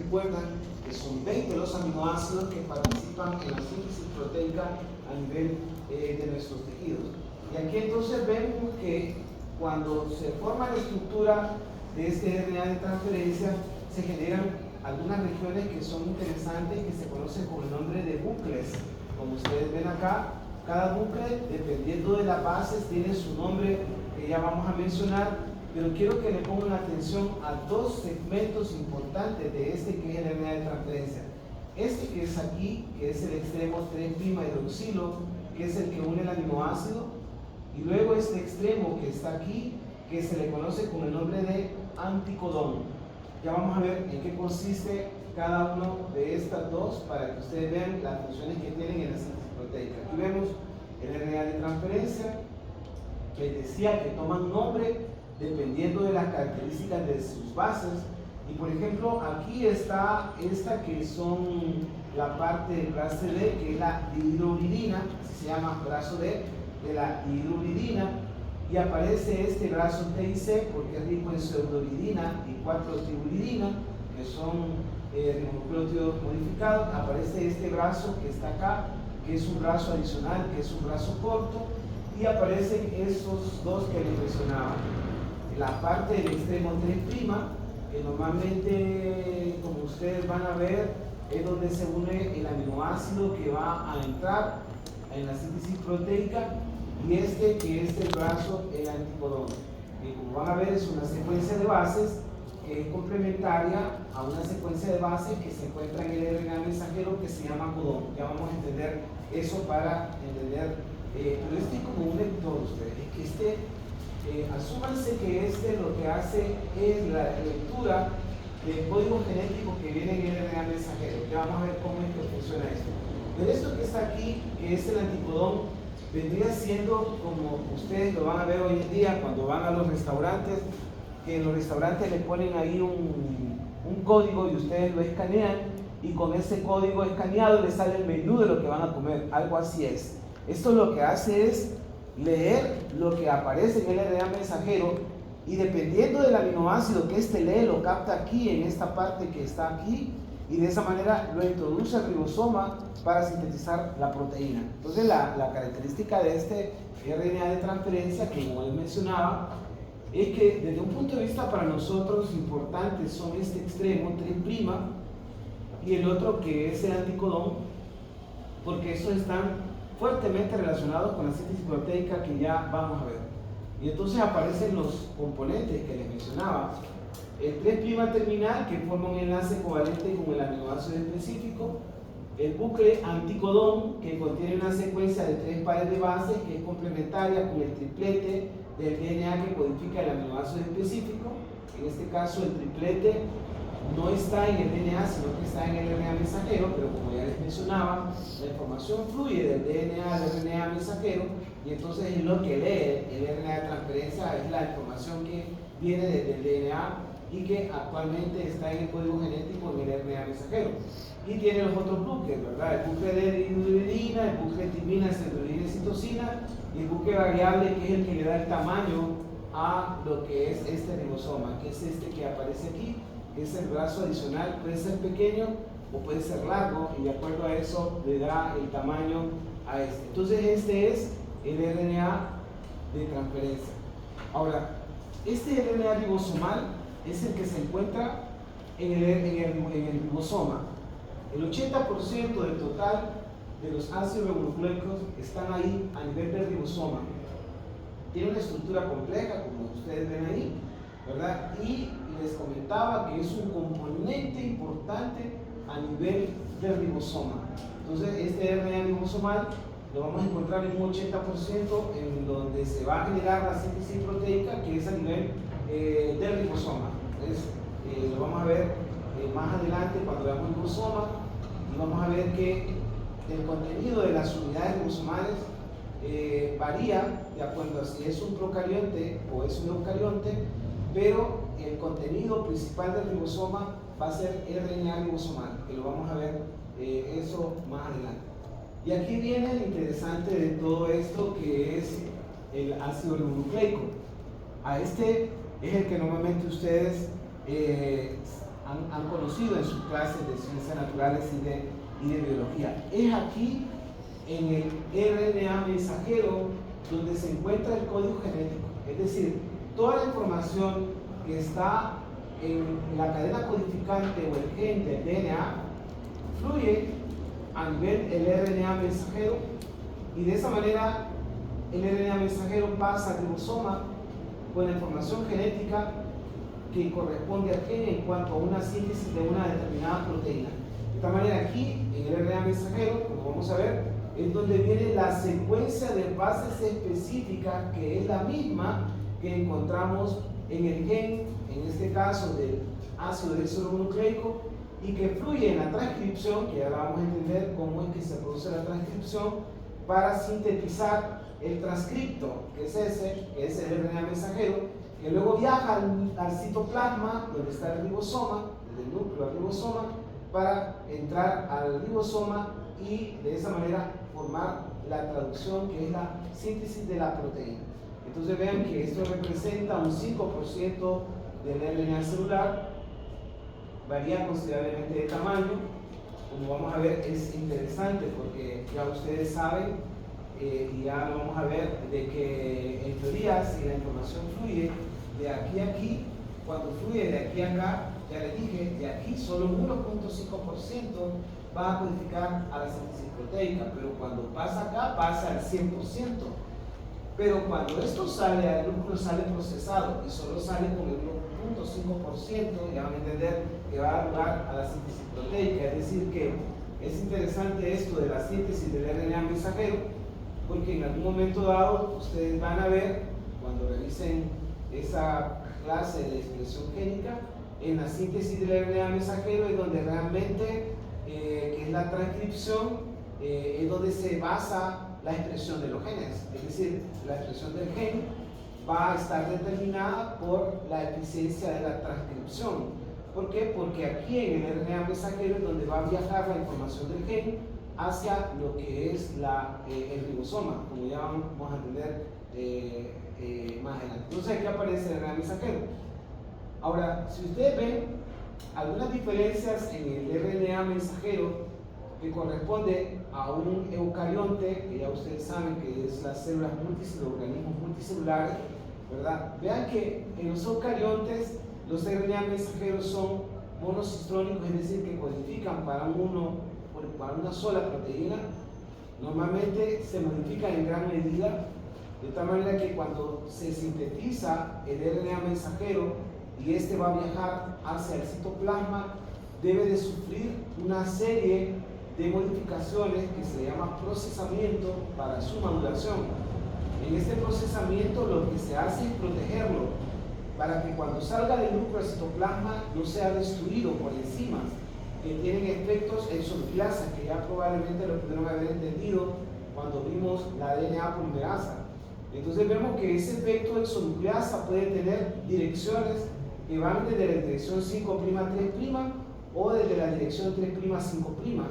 recuerdan que son 20 los aminoácidos que participan en la síntesis proteica a nivel de nuestros tejidos. Y aquí entonces vemos que cuando se forma la estructura de este RNA de transferencia, se generan algunas regiones que son interesantes, que se conocen con el nombre de bucles. Como ustedes ven acá, cada bucle, dependiendo de las bases, tiene su nombre que ya vamos a mencionar, pero quiero que le pongan atención a dos segmentos importantes de este que es el RNA de transferencia. Este que es aquí, que es el extremo 3' hidroxilo, que es el que une el aminoácido, y luego este extremo que está aquí, que se le conoce con el nombre de anticodón. Ya vamos a ver en qué consiste cada uno de estas dos para que ustedes vean las funciones que tienen en la síntesis proteica. Aquí vemos el RNA de transferencia, que decía que toman nombre dependiendo de las características de sus bases. Y por ejemplo, aquí está esta que son la parte del brazo D, que es la dihidrouridina, así se llama brazo D, de la dihidrouridina, y aparece este brazo T y C porque es rico en pseudouridina y 4-triuridina, que son ribonucleótidos modificados. Aparece este brazo que está acá, que es un brazo adicional, que es un brazo corto, y aparecen estos dos que les mencionaba. La parte del extremo 3', que normalmente, como ustedes van a ver, es donde se une el aminoácido que va a entrar en la síntesis proteica, y este que es el brazo, el anticodón, que como van a ver es una secuencia de bases que es complementaria a una secuencia de bases que se encuentra en el RNA mensajero que se llama codón. Ya vamos a entender eso para entender, pero este es como un lector, ustedes, es que asúmanse que este lo que hace es la lectura del código genético que viene en el RNA mensajero. Ya vamos a ver cómo es que funciona esto. Pero esto que está aquí, que es el anticodón, vendría siendo como ustedes lo van a ver hoy en día cuando van a los restaurantes, que en los restaurantes le ponen ahí un código y ustedes lo escanean, y con ese código escaneado les sale el menú de lo que van a comer. Algo así es. Esto lo que hace es leer lo que aparece en el RNA mensajero, y dependiendo del aminoácido que este lee, lo capta aquí en esta parte que está aquí, y de esa manera lo introduce al ribosoma para sintetizar la proteína. Entonces la característica de este RNA de transferencia, que como les mencionaba, es que desde un punto de vista para nosotros importantes son este extremo 3' y el otro que es el anticodón, porque estos están fuertemente relacionados con la síntesis proteica que ya vamos a ver. Y entonces aparecen los componentes que les mencionaba. El 3' terminal, que forma un enlace covalente con el aminoácido específico. El bucle anticodón, que contiene una secuencia de 3 pares de bases que es complementaria con el triplete del DNA que codifica el aminoácido específico. En este caso el triplete no está en el DNA, sino que está en el RNA mensajero, pero como ya les mencionaba, la información fluye del DNA al RNA mensajero, y entonces es lo que lee el RNA de transferencia, es la información que viene desde el DNA y que actualmente está en el código genético en el RNA mensajero. Y tiene los otros bucles, ¿verdad? El bucle de dihidrouridina, el bucle de timina, centroidina y citosina, y el bucle variable, que es el que le da el tamaño a lo que es este ribosoma, que es este que aparece aquí, que es el brazo adicional. Puede ser pequeño o puede ser largo, y de acuerdo a eso le da el tamaño a este. Entonces este es el RNA de transferencia. Ahora, este RNA ribosomal es el que se encuentra en el ribosoma. El 80% del total de los ácidos ribonucleicos están ahí a nivel del ribosoma. Tiene una estructura compleja, como ustedes ven ahí, ¿verdad? Y les comentaba que es un componente importante a nivel del ribosoma. Entonces, este RNA ribosomal lo vamos a encontrar en un 80% en donde se va a generar la síntesis proteica, que es a nivel del ribosoma. Entonces, lo vamos a ver más adelante cuando veamos el ribosoma, y vamos a ver que el contenido de las unidades ribosomales varía de acuerdo a si es un procarionte o es un eucarionte, pero el contenido principal del ribosoma va a ser RNA ribosomal, que lo vamos a ver eso más adelante. Y aquí viene lo interesante de todo esto, que es el ácido ribonucleico. A este es el que normalmente ustedes han conocido en sus clases de ciencias naturales y de biología. Es aquí, en el RNA mensajero, donde se encuentra el código genético. Es decir, toda la información que está en la cadena codificante o el gen del DNA fluye a nivel del RNA mensajero, y de esa manera el RNA mensajero pasa al ribosoma con la información genética que corresponde al gen en cuanto a una síntesis de una determinada proteína. De esta manera, aquí en el RNA mensajero, como vamos a ver, es donde viene la secuencia de bases específicas, que es la misma que encontramos en el gen, en este caso del ácido desoxirribonucleico, y que fluye en la transcripción, que ahora vamos a entender cómo es que se produce la transcripción, para sintetizar el transcripto, que es ese, que es el RNA mensajero, que luego viaja al citoplasma, donde está el ribosoma, desde el núcleo al ribosoma, para entrar al ribosoma y de esa manera formar la traducción, que es la síntesis de la proteína. Entonces vean que esto representa un 5% del RNA celular, varía considerablemente de tamaño. Como vamos a ver, es interesante porque ya ustedes saben, y ya lo vamos a ver, de que en teoría, si la información fluye de aquí a aquí, cuando fluye de aquí a acá, ya les dije, de aquí solo un 1.5% va a codificar a la síntesis proteica, pero cuando pasa acá, pasa al 100%. Pero cuando esto sale al núcleo, sale procesado y solo sale con el 1.5%, ya van a entender que va a dar lugar a la síntesis proteica. Es decir, que es interesante esto de la síntesis del RNA mensajero, porque en algún momento dado ustedes van a ver, cuando revisen esa clase de expresión génica, en la síntesis del RNA mensajero es donde realmente, que es la transcripción, es donde se basa la expresión de los genes. Es decir, la expresión del gen va a estar determinada por la eficiencia de la transcripción. ¿Por qué? Porque aquí en el RNA mensajero es donde va a viajar la información del gen hacia lo que es el ribosoma, como ya vamos a entender más adelante. Entonces aquí aparece el RNA mensajero. Ahora, si ustedes ven algunas diferencias en el RNA mensajero que corresponde a un eucarionte, que ya ustedes saben que es las células los organismos multicelulares, ¿verdad? Vean que en los eucariontes los RNA mensajeros son monocistrónicos, es decir, que codifican para una sola proteína. Normalmente se modifican en gran medida, de tal manera que cuando se sintetiza el RNA mensajero y este va a viajar hacia el citoplasma, debe de sufrir una serie de modificaciones que se llama procesamiento para su maduración. En este procesamiento lo que se hace es protegerlo para que cuando salga del núcleo del citoplasma no sea destruido por enzimas que tienen efectos exonucleasas, que ya probablemente lo pudieron haber entendido cuando vimos la DNA polimerasa. Entonces vemos que ese efecto exonucleasa puede tener direcciones que van desde la dirección 5' a 3' o desde la dirección 3' a 5'.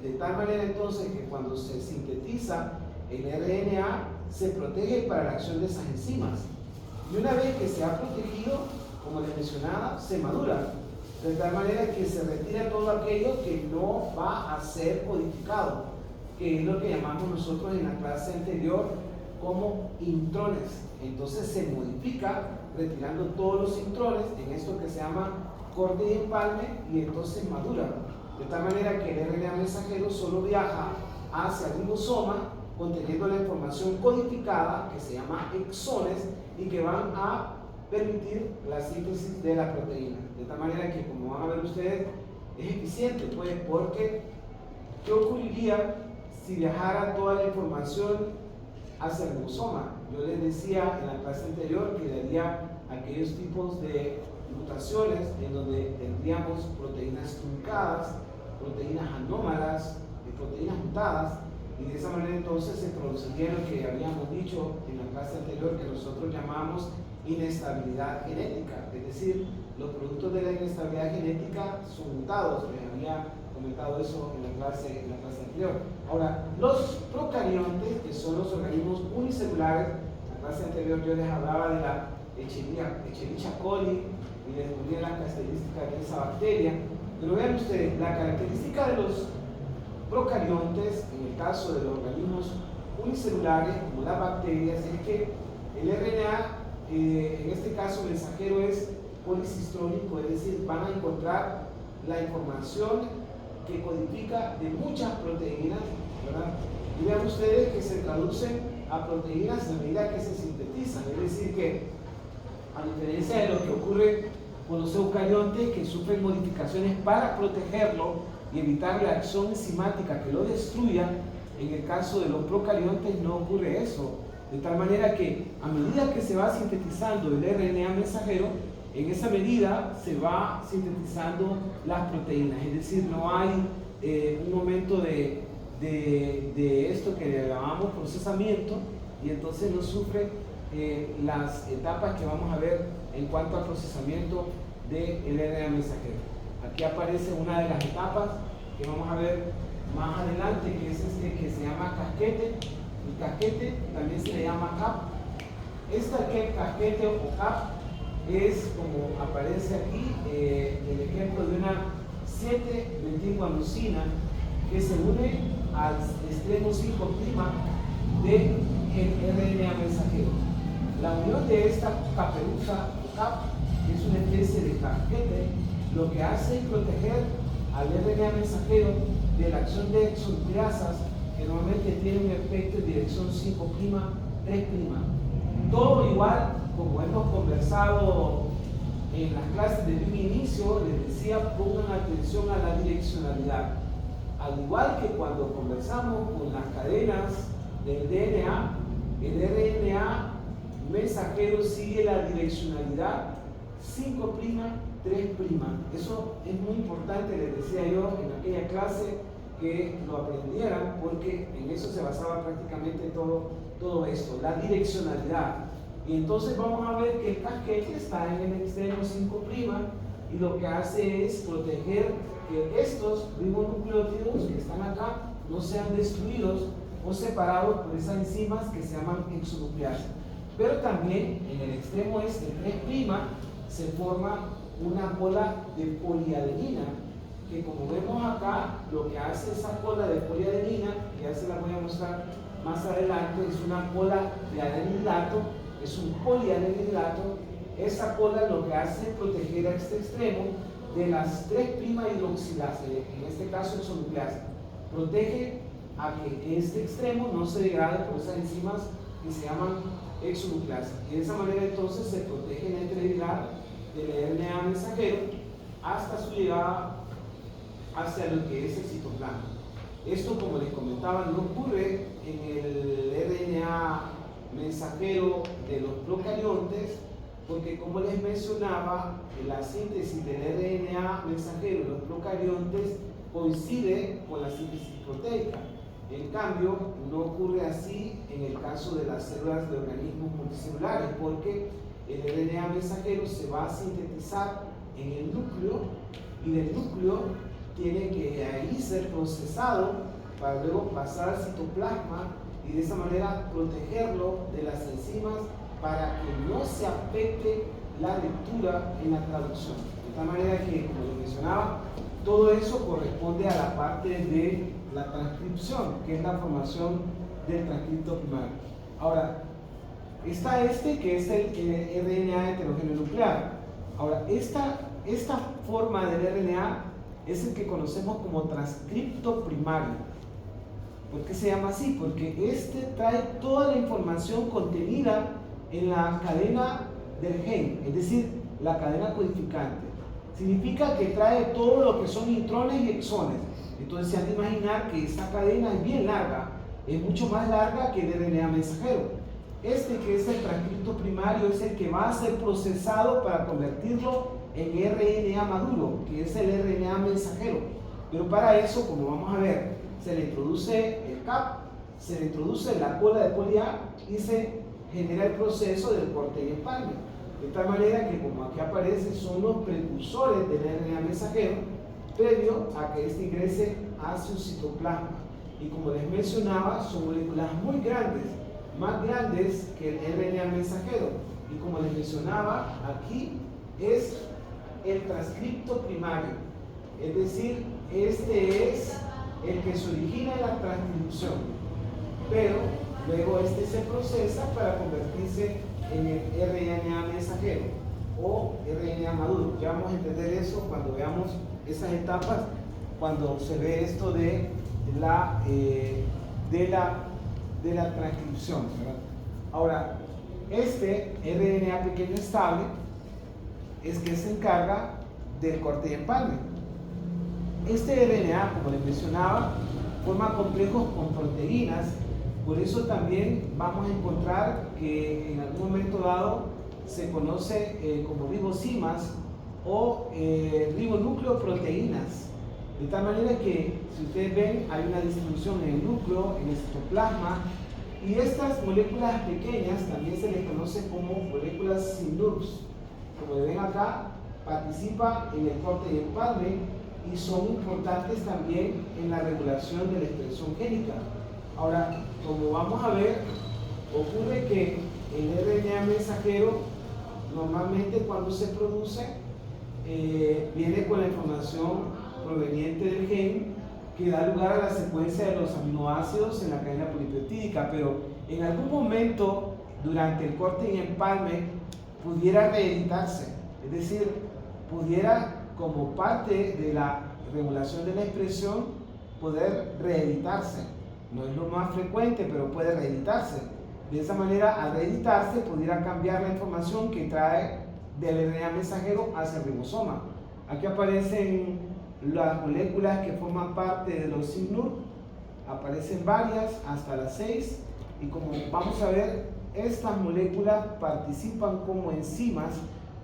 De tal manera entonces que cuando se sintetiza el RNA se protege para la acción de esas enzimas. Y una vez que se ha protegido, como les mencionaba, se madura. De tal manera que se retira todo aquello que no va a ser codificado, que es lo que llamamos nosotros en la clase anterior como intrones. Entonces se modifica retirando todos los intrones en esto que se llama corte y empalme, y entonces madura. De tal manera que el RNA mensajero solo viaja hacia el ribosoma conteniendo la información codificada que se llama exones y que van a permitir la síntesis de la proteína. De tal manera que, como van a ver ustedes, es eficiente, pues, porque ¿qué ocurriría si viajara toda la información hacia el ribosoma? Yo les decía en la clase anterior que daría aquellos tipos de mutaciones en donde tendríamos proteínas truncadas, proteínas anómalas, proteínas mutadas, y de esa manera entonces se produciría lo que habíamos dicho en la clase anterior, que nosotros llamamos inestabilidad genética. Es decir, los productos de la inestabilidad genética son mutados. Les había comentado eso en la clase anterior. Ahora, los procariontes, que son los organismos unicelulares, en la clase anterior yo les hablaba de la Escherichia coli, y les ponía las características de esa bacteria. Pero vean ustedes, la característica de los procariontes, en el caso de los organismos unicelulares, como las bacterias, es que el RNA, en este caso mensajero, es policistrónico, es decir, van a encontrar la información que codifica de muchas proteínas, ¿verdad? Y vean ustedes que se traducen a proteínas a medida que se sintetizan, es decir que, a diferencia de lo que ocurre con los eucariontes, que sufren modificaciones para protegerlo y evitar la acción enzimática que lo destruya, en el caso de los procariontes no ocurre eso, de tal manera que a medida que se va sintetizando el RNA mensajero, en esa medida se va sintetizando las proteínas, es decir, no hay un momento de esto que le llamamos procesamiento, y entonces no sufre las etapas que vamos a ver en cuanto al procesamiento del RNA mensajero. Aquí aparece una de las etapas que vamos a ver más adelante, que es este que se llama casquete. El casquete también se le llama CAP. Esta casquete o CAP es, como aparece aquí, el ejemplo de una 7-metilguanosina que se une al extremo 5' del RNA mensajero. La unión de esta caperuza o CAP, que es una especie de casquete, lo que hace es proteger al RNA mensajero de la acción de exonucleasas, que normalmente tienen un efecto en dirección 5', 3'. Todo igual, como hemos conversado en las clases de un inicio, les decía, pongan atención a la direccionalidad. Al igual que cuando conversamos con las cadenas del DNA, el RNA mensajero sigue la direccionalidad 5', 3'. Eso es muy importante, les decía yo en aquella clase, que lo aprendieran, porque en eso se basaba prácticamente todo esto, la direccionalidad. Y entonces vamos a ver que el casquete está en el extremo 5' y lo que hace es proteger que estos ribonucleótidos que están acá no sean destruidos o separados por esas enzimas que se llaman exonucleasas. Pero también en el extremo 3' se forma una cola de poliadenina, que como vemos acá, lo que hace esa cola de poliadenina, que ya se la voy a mostrar más adelante, es una cola de adenilato, es un poliadenilato. Esa cola lo que hace es proteger a este extremo de las 3' hidroxilasa, en este caso exonucleasa. Protege a que este extremo no se degrade por esas enzimas que se llaman exonucleasa. Y de esa manera entonces se protege la integridad del RNA mensajero hasta su llegada hacia lo que es el citoplasma. Esto, como les comentaba, no ocurre en el RNA mensajero de los procariontes, porque como les mencionaba, la síntesis del RNA mensajero de los procariontes coincide con la síntesis proteica. En cambio, no ocurre así en el caso de las células de organismos multicelulares, porque el RNA mensajero se va a sintetizar en el núcleo, y del núcleo tiene que ahí ser procesado para luego pasar al citoplasma y de esa manera protegerlo de las enzimas para que no se afecte la lectura en la traducción. De tal manera que, como les mencionaba, todo eso corresponde a la parte de la transcripción, que es la formación del transcripto primario. Ahora, está que es el RNA heterogéneo nuclear. Ahora, esta forma del RNA es el que conocemos como transcripto primario. ¿Por qué se llama así? Porque este trae toda la información contenida en la cadena del gen, es decir, la cadena codificante. Significa que trae todo lo que son intrones y exones. Entonces se han de imaginar que esta cadena es bien larga, es mucho más larga que el RNA mensajero. Que es el transcripto primario, es el que va a ser procesado para convertirlo en RNA maduro, que es el RNA mensajero. Pero para eso, como vamos a ver, se le introduce el CAP, se le introduce la cola de poliA y se genera el proceso del corte y empalme. De tal manera que, como aquí aparece, son los precursores del RNA mensajero previo a que este ingrese hacia un citoplasma. Y como les mencionaba, son moléculas muy grandes, más grandes que el RNA mensajero. Y como les mencionaba, aquí es el transcripto primario. Es decir, este es el que se origina en la transcripción, pero luego este se procesa para convertirse en el RNA mensajero o RNA maduro. Ya vamos a entender eso cuando veamos esas etapas, cuando se ve esto de la transcripción, ¿verdad? Ahora, este RNA pequeño estable es que se encarga del corte y empalme. Este RNA, como les mencionaba, forma complejos con proteínas, por eso también vamos a encontrar que en algún momento dado se conoce como ribosimas o ribonúcleoproteínas. De tal manera que, si ustedes ven, hay una distribución en el núcleo, en el citoplasma, y estas moléculas pequeñas también se les conoce como moléculas SNURPs. Como ven acá, participan en el corte y empalme y son importantes también en la regulación de la expresión génica. Ahora, como vamos a ver, ocurre que el RNA mensajero normalmente cuando se produce viene con la información proveniente del gen que da lugar a la secuencia de los aminoácidos en la cadena polipeptídica, pero en algún momento durante el corte y empalme pudiera reeditarse, es decir, pudiera como parte de la regulación de la expresión poder reeditarse. No es lo más frecuente, pero puede reeditarse. De esa manera, al reeditarse, pudiera cambiar la información que trae del RNA mensajero hacia el ribosoma. Aquí aparecen las moléculas que forman parte de los SNURP, aparecen varias, hasta las 6, y como vamos a ver, estas moléculas participan como enzimas,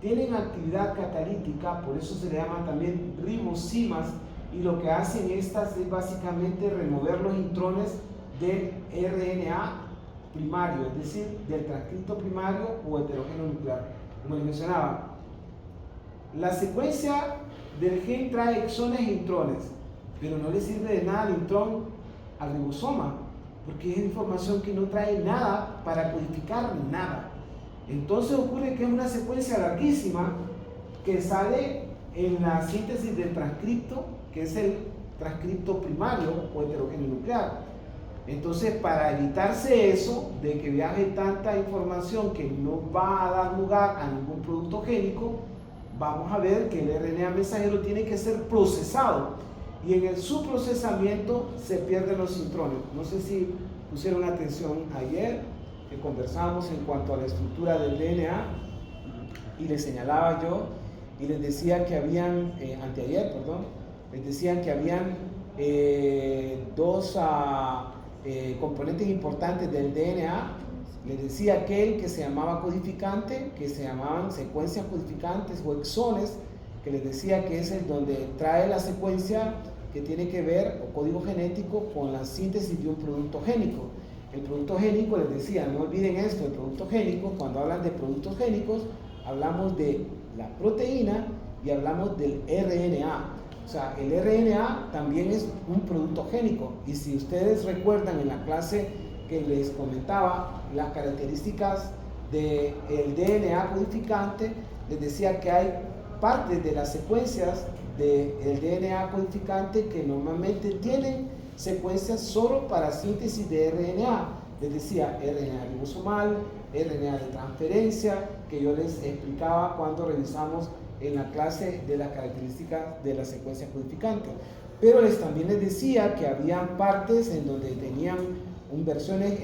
tienen actividad catalítica, por eso se le llaman también ribosimas, y lo que hacen estas es básicamente remover los intrones del RNA primario, es decir, del transcripto primario o heterogéneo nuclear. Como les mencionaba, la secuencia del gen trae exones e intrones, pero no le sirve de nada el intrón al ribosoma, porque es información que no trae nada para codificar nada. Entonces ocurre que es una secuencia larguísima que sale en la síntesis del transcripto, que es el transcripto primario o heterogéneo nuclear. Entonces, para evitarse eso, de que viaje tanta información que no va a dar lugar a ningún producto génico, vamos a ver que el RNA mensajero tiene que ser procesado, y en su procesamiento se pierden los intrones. No sé si pusieron atención ayer que conversábamos en cuanto a la estructura del DNA, y les señalaba yo y les decía que habían, anteayer, perdón, les decían que habían dos componentes importantes del DNA. Les decía aquel que se llamaba codificante, que se llamaban secuencias codificantes o exones, que les decía que es el donde trae la secuencia que tiene que ver, o código genético, con la síntesis de un producto génico. El producto génico, les decía, no olviden esto, el producto génico, cuando hablan de productos génicos, hablamos de la proteína y hablamos del RNA. O sea, el RNA también es un producto génico, y si ustedes recuerdan en la clase que les comentaba las características del DNA codificante, les decía que hay partes de las secuencias del DNA codificante que normalmente tienen secuencias solo para síntesis de RNA. Les decía RNA ribosomal, RNA de transferencia, que yo les explicaba cuando revisamos en la clase de las características de la secuencia codificante. Pero también les decía que había partes en donde tenían versiones,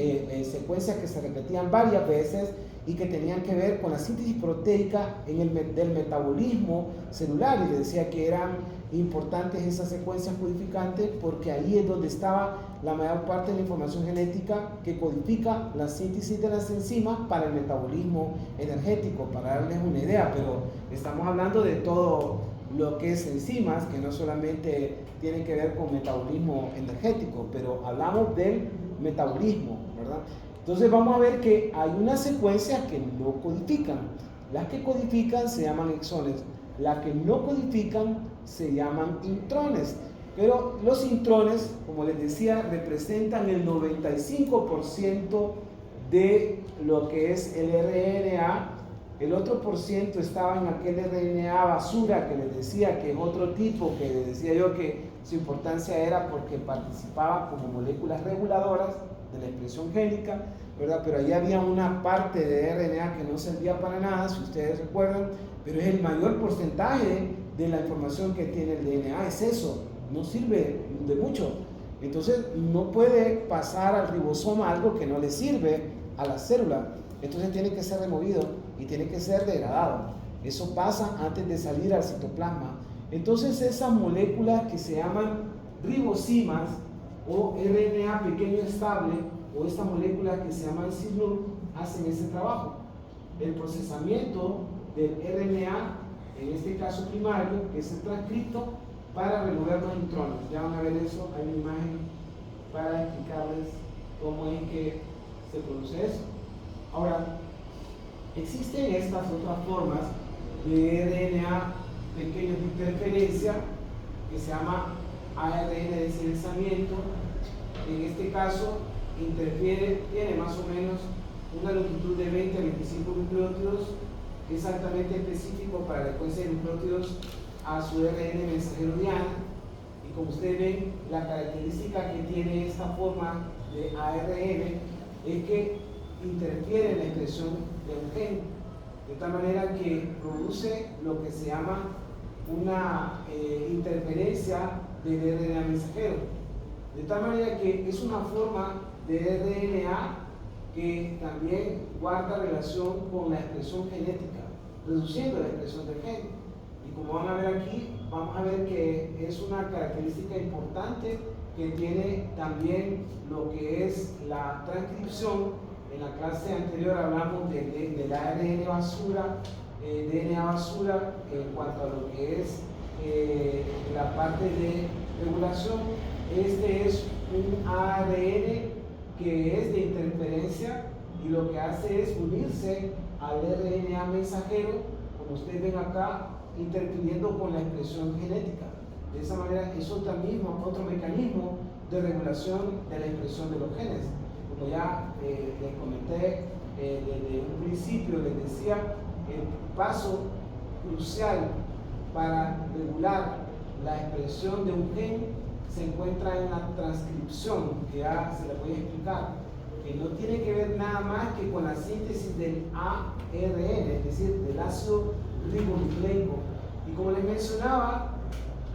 secuencias que se repetían varias veces y que tenían que ver con la síntesis proteica del metabolismo celular, y les decía que eran importantes esas secuencias codificantes porque ahí es donde estaba la mayor parte de la información genética que codifica la síntesis de las enzimas para el metabolismo energético, para darles una idea. Pero estamos hablando de todo lo que es enzimas, que no solamente tienen que ver con metabolismo energético, pero hablamos del metabolismo, ¿verdad? Entonces vamos a ver que hay unas secuencias que no codifican. Las que codifican se llaman exones, las que no codifican se llaman intrones. Pero los intrones, como les decía, representan el 95% de lo que es el RNA el otro por ciento estaba en aquel RNA basura que les decía, que es otro tipo, que les decía yo que su importancia era porque participaba como moléculas reguladoras de la expresión génica, ¿verdad? Pero ahí había una parte de RNA que no servía para nada, si ustedes recuerdan, pero es el mayor porcentaje de la información que tiene el DNA, es eso, no sirve de mucho. Entonces no puede pasar al ribosoma algo que no le sirve a la célula, entonces tiene que ser removido y tiene que ser degradado. Eso pasa antes de salir al citoplasma. Entonces esas moléculas que se llaman ribosimas o RNA pequeño estable o estas moléculas que se llaman CIRNUR hacen ese trabajo. El procesamiento del RNA, en este caso primario, que es el transcripto, para remover los intrones. Ya van a ver eso, hay una imagen para explicarles cómo es que se produce eso. Ahora, existen estas otras formas de RNA pequeños de interferencia que se llama ARN de silenciamiento. En este caso, interfiere, tiene más o menos una longitud de 20 a 25 nucleótidos, que es altamente específico para la secuencia de nucleótidos a su ARN mensajero diana. Y como ustedes ven, la característica que tiene esta forma de ARN es que interfiere en la expresión de un gen, de tal manera que produce lo que se llama una interferencia del RNA mensajero, de tal manera que es una forma de RNA que también guarda relación con la expresión genética, reduciendo la expresión del gen. Y como van a ver aquí, vamos a ver que es una característica importante que tiene también lo que es la transcripción. En la clase anterior hablamos del ARN basura, DNA basura, en cuanto a lo que es la parte de regulación. Este es un ARN que es de interferencia y lo que hace es unirse al RNA mensajero, como ustedes ven acá, interfiriendo con la expresión genética. De esa manera es otro mecanismo de regulación de la expresión de los genes. Como ya les comenté desde un principio, les decía, el paso crucial para regular la expresión de un gen se encuentra en la transcripción, que ya se la voy a explicar, que no tiene que ver nada más que con la síntesis del ARN, es decir, del ácido ribonucleico. Y como les mencionaba,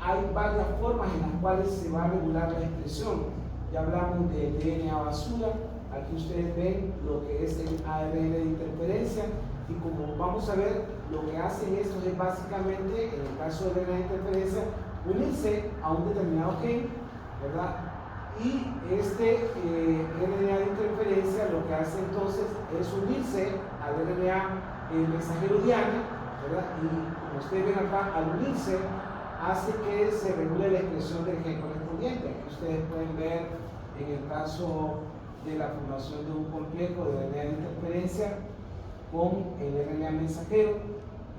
hay varias formas en las cuales se va a regular la expresión. Ya hablamos del DNA basura, aquí ustedes ven lo que es el ARN de interferencia, y como vamos a ver, lo que hacen estos es básicamente, en el caso del RNA de interferencia, unirse a un determinado gen, ¿verdad? Y este RNA de interferencia lo que hace entonces es unirse al RNA mensajero diana, ¿verdad? Y como ustedes ven acá, al unirse, hace que se regule la expresión del gen correspondiente. Aquí ustedes pueden ver en el caso de la formación de un complejo de RNA de interferencia con el RNA mensajero,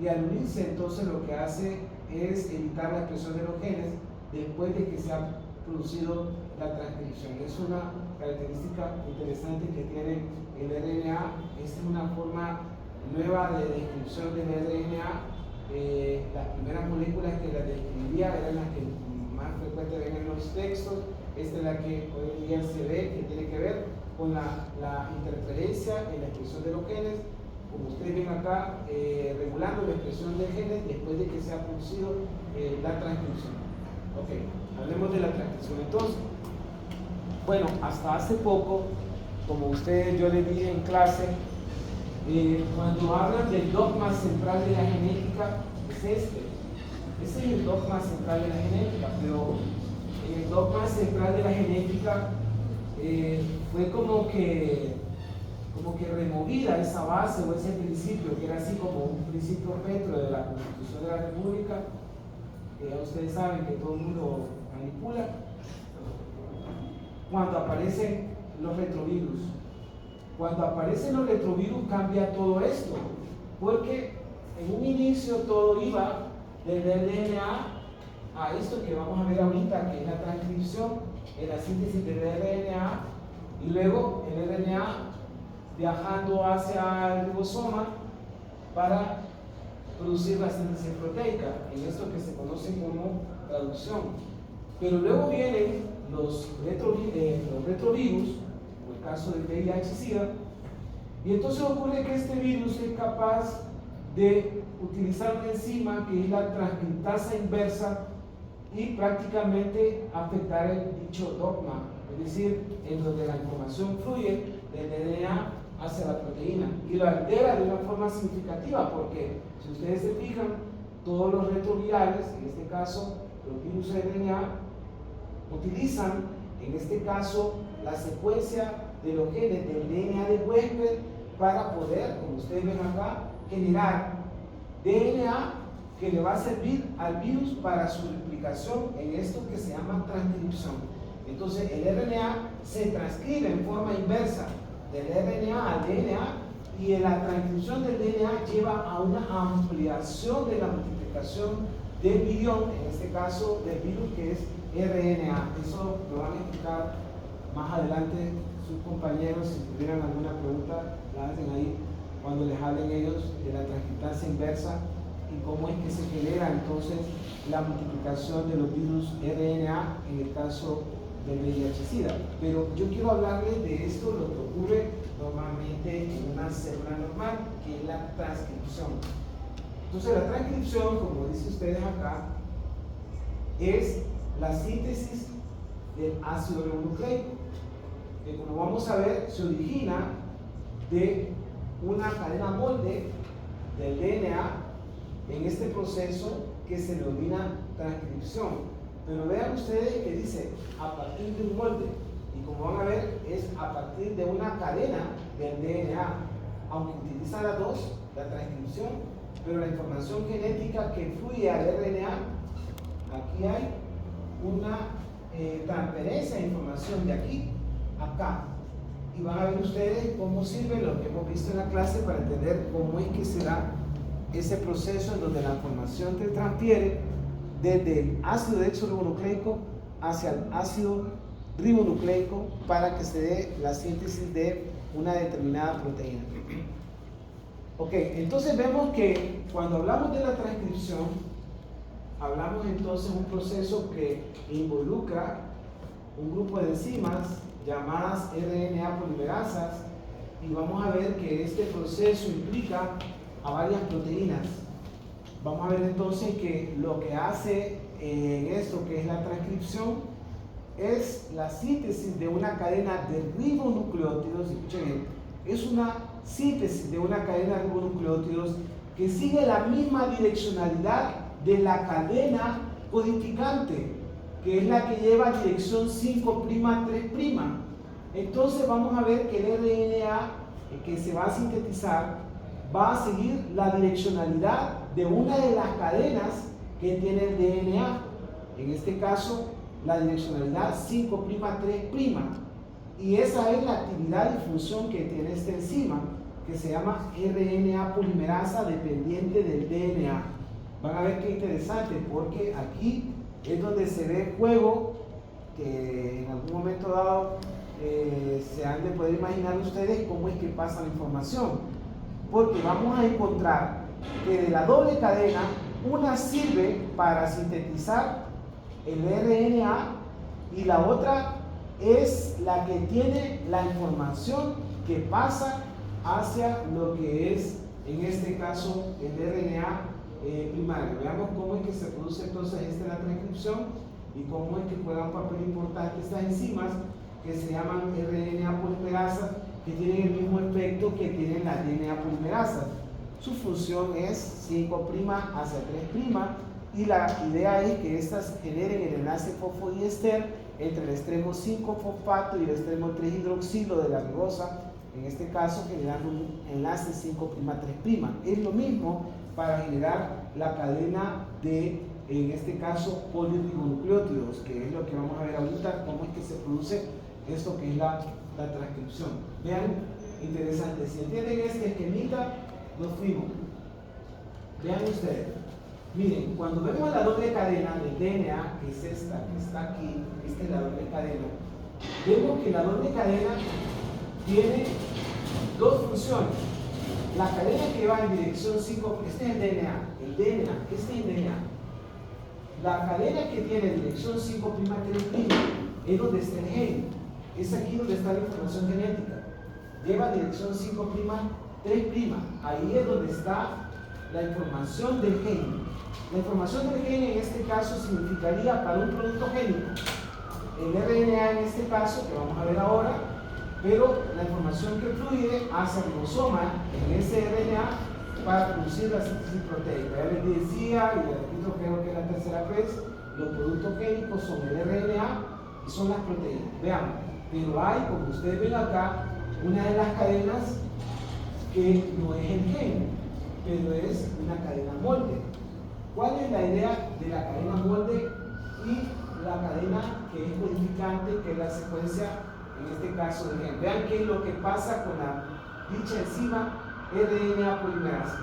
y al unirse entonces lo que hace es evitar la expresión de los genes después de que se ha producido la transcripción. Es una característica interesante que tiene el RNA. Esta es una forma nueva de descripción del RNA. Las primeras moléculas que las describía eran las que más frecuentes ven en los textos. Esta es la que hoy en día se ve, que tiene que ver con la interferencia en la expresión de los genes, como ustedes ven acá, regulando la expresión de genes después de que se ha producido la transcripción. Ok, hablemos de la transcripción entonces. Bueno, hasta hace poco, como ustedes, yo les dije en clase, cuando hablan del dogma central de la genética, es este. Ese es el dogma central de la genética, pero el dogma central de la genética fue como que removida esa base o ese principio, que era así como un principio petro de la Constitución de la República, que ya ustedes saben que todo el mundo manipula, cuando aparecen los retrovirus. Cuando aparecen los retrovirus cambia todo esto, porque en un inicio todo iba del DNA a esto que vamos a ver ahorita, que es la transcripción, en la síntesis del RNA, y luego el RNA viajando hacia el ribosoma, para producir la síntesis proteica, en esto que se conoce como traducción. Pero luego vienen los retrovirus, como el caso del VIH-Sida, y entonces ocurre que este virus es capaz de utilizar una enzima que es la transcriptasa inversa y prácticamente afectar el dicho dogma, es decir, en donde la información fluye del DNA hacia la proteína y lo altera de una forma significativa, porque si ustedes se fijan, todos los retrovirales, en este caso los virus RNA, utilizan en este caso la secuencia de los genes del DNA de huésped para poder, como ustedes ven acá, generar DNA que le va a servir al virus para su replicación en esto que se llama transcripción. Entonces el RNA se transcribe en forma inversa del RNA al DNA y en la transcripción del DNA lleva a una ampliación de la multiplicación del virión, en este caso del virus que es RNA. Eso lo van a explicar más adelante sus compañeros. Si tuvieran alguna pregunta, la hacen ahí cuando les hablen ellos de la transcriptasa inversa y cómo es que se genera entonces la multiplicación de los virus RNA en el caso del VIH-Sida. Pero yo quiero hablarles de esto, lo que ocurre normalmente en una célula normal, que es la transcripción. Entonces la transcripción, como dicen ustedes acá, es la síntesis del ácido ribonucleico, que como vamos a ver se origina de una cadena molde del DNA en este proceso que se denomina transcripción. Pero vean ustedes que dice a partir de un molde, y como van a ver es a partir de una cadena del DNA, aunque utiliza las dos, la transcripción, pero la información genética que fluye al RNA, aquí hay una transferencia de información de aquí a acá, y van a ver ustedes cómo sirve lo que hemos visto en la clase para entender cómo es que se da ese proceso en donde la información se transfiere desde el ácido desoxirribonucleico hacia el ácido ribonucleico para que se dé la síntesis de una determinada proteína. Ok, entonces vemos que cuando hablamos de la transcripción, hablamos entonces de un proceso que involucra un grupo de enzimas llamadas RNA polimerasas, y vamos a ver que este proceso implica a varias proteínas. Vamos a ver entonces que lo que hace en esto que es la transcripción es la síntesis de una cadena de ribonucleótidos. Escuchen bien, es una síntesis de una cadena de ribonucleótidos que sigue la misma direccionalidad de la cadena codificante, que es la que lleva dirección 5'3'. Entonces vamos a ver que el RNA que se va a sintetizar va a seguir la direccionalidad de una de las cadenas que tiene el DNA, en este caso la direccionalidad 5'3', y esa es la actividad y función que tiene esta enzima, que se llama RNA polimerasa dependiente del DNA. Van a ver qué interesante, porque aquí es donde se ve el juego que en algún momento dado se han de poder imaginar ustedes cómo es que pasa la información, porque vamos a encontrar que de la doble cadena una sirve para sintetizar el RNA y la otra es la que tiene la información que pasa hacia lo que es en este caso el RNA primario. Veamos cómo es que se produce entonces la transcripción y cómo es que juegan un papel importante estas enzimas que se llaman RNA polimerasas, que tienen el mismo efecto que tienen las DNA polimerasas. Su función es 5' hacia 3', y la idea es que estas generen el enlace fosfodiester entre el extremo 5-fosfato y el extremo 3-hidroxilo de la ribosa, en este caso generando un enlace 5'3'. Es lo mismo para generar la cadena de, en este caso, polirribonucleótidos, que es lo que vamos a ver ahorita, cómo es que se produce esto que es la transcripción. Vean, interesante, si entienden este esquemita, nos fuimos. Vean ustedes, miren, cuando vemos la doble cadena del DNA, que es esta, que está aquí, esta es la doble cadena, vemos que la doble cadena tiene dos funciones. la cadena que va en dirección 5, este es el DNA, este es el DNA. La cadena que tiene dirección 5' 3' es donde está el gen, es aquí donde está la información genética. Lleva dirección 5' 3', ahí es donde está la información del gen. La información del gen en este caso significaría para un producto génico el RNA en este caso, que vamos a ver ahora, pero la información que fluye hacia el ribosoma en ese RNA para producir la síntesis proteica. Ya les decía, y les repito, creo que es la tercera vez, los productos génicos son el RNA y son las proteínas. Veamos, pero hay, como ustedes ven acá, una de las cadenas que no es el gen, pero es una cadena molde. ¿Cuál es la idea de la cadena molde y la cadena que es codificante, que es la secuencia, en este caso del gen? Vean qué es lo que pasa con la dicha enzima RNA polimerasa.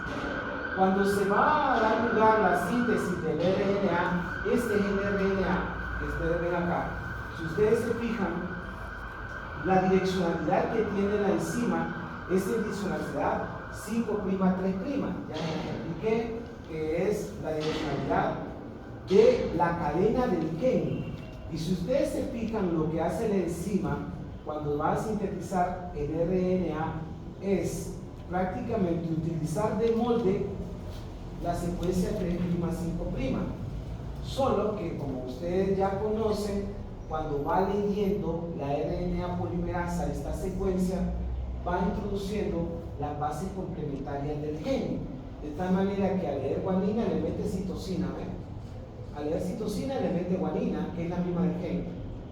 Cuando se va a dar lugar a la síntesis del RNA, este es el RNA que ustedes ven acá. Si ustedes se fijan, la direccionalidad que tiene la enzima es en direccionalidad 5' 3'. Ya les expliqué que es la direccionalidad de la cadena del gen. Y si ustedes se fijan, lo que hace la enzima cuando va a sintetizar el RNA es prácticamente utilizar de molde la secuencia 3', 5'. Solo que, como ustedes ya conocen, cuando va leyendo la RNA polimerasa esta secuencia, va introduciendo las bases complementarias del gen. De tal manera que al leer guanina le mete citosina, ¿ven? Al leer citosina le mete guanina, que es la misma del gen.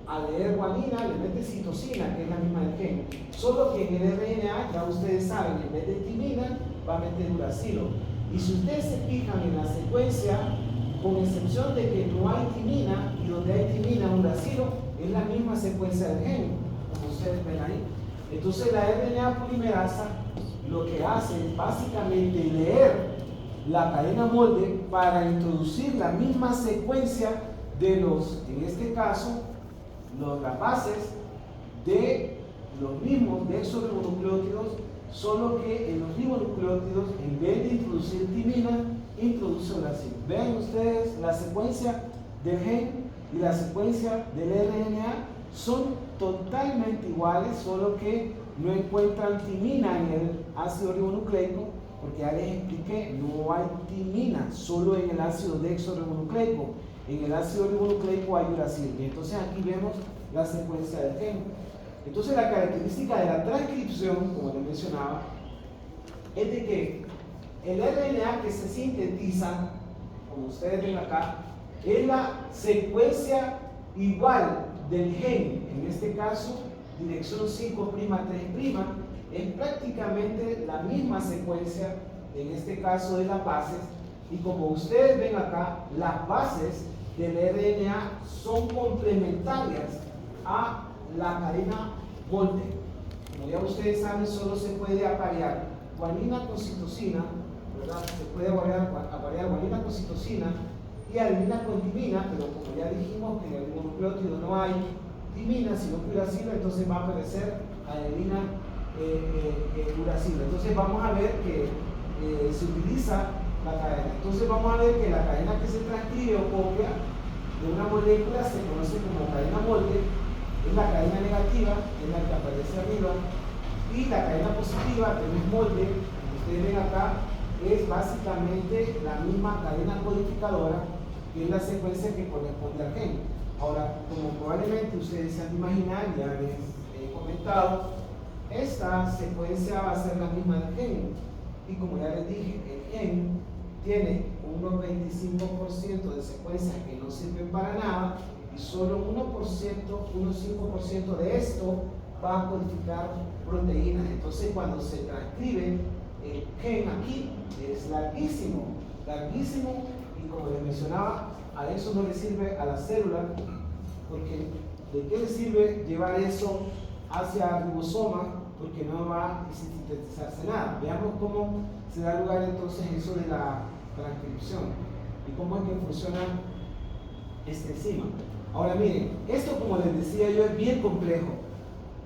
Al leer guanina le mete citosina, que es la misma del gen. Solo que en el RNA, ya ustedes saben, en vez de timina, va a meter uracilo. Y si ustedes se fijan en la secuencia, con excepción de que no hay timina, y donde hay timina, uracilo, es la misma secuencia del gen, como ustedes ven ahí. Entonces la RNA polimerasa lo que hace es básicamente leer la cadena molde para introducir la misma secuencia de los, en este caso, las bases de los mismos desoxirribonucleótidos, solo que en los ribonucleótidos, en vez de introducir timina, introduce uracilo. Vean ustedes, la secuencia del gen y la secuencia del RNA son totalmente iguales, solo que no encuentran timina en el ácido ribonucleico, porque ya les expliqué, no hay timina, solo en el ácido desoxirribonucleico. En el ácido ribonucleico hay uracilo. Y entonces aquí vemos la secuencia del gen. Entonces la característica de la transcripción, como les mencionaba, es de que el RNA que se sintetiza, como ustedes ven acá, es la secuencia igual del gen, en este caso dirección 5' 3', es prácticamente la misma secuencia, en este caso de las bases, y como ustedes ven acá, las bases del RNA son complementarias a la cadena molde. Como ya ustedes saben, solo se puede aparear guanina con citosina, ¿verdad? Se puede aparear guanina con citosina y adenina con timina, pero como ya dijimos que en el ribonucleótido no hay timina, sino que uracilo, entonces va a aparecer adenina uracilo. Entonces vamos a ver que se utiliza la cadena. Entonces vamos a ver que la cadena que se transcribe o copia de una molécula se conoce como cadena molde, es la cadena negativa, que es la que aparece arriba, y la cadena positiva, que no es molde, como ustedes ven acá, es básicamente la misma cadena codificadora, que es la secuencia que corresponde al gen. Ahora, como probablemente ustedes se han de imaginar, ya les he comentado, esta secuencia va a ser la misma del gen. Y como ya les dije, el gen tiene unos 25% de secuencias que no sirven para nada, y solo 1%, unos 5% de esto va a codificar proteínas. Entonces, cuando se transcribe el gen aquí, es larguísimo, larguísimo, y como les mencionaba, a eso no le sirve a la célula, porque ¿de qué le sirve llevar eso hacia el ribosoma? Porque no va a sintetizarse nada. Veamos cómo se da lugar entonces eso de la transcripción y cómo es que funciona esta enzima. Ahora miren, esto como les decía yo es bien complejo.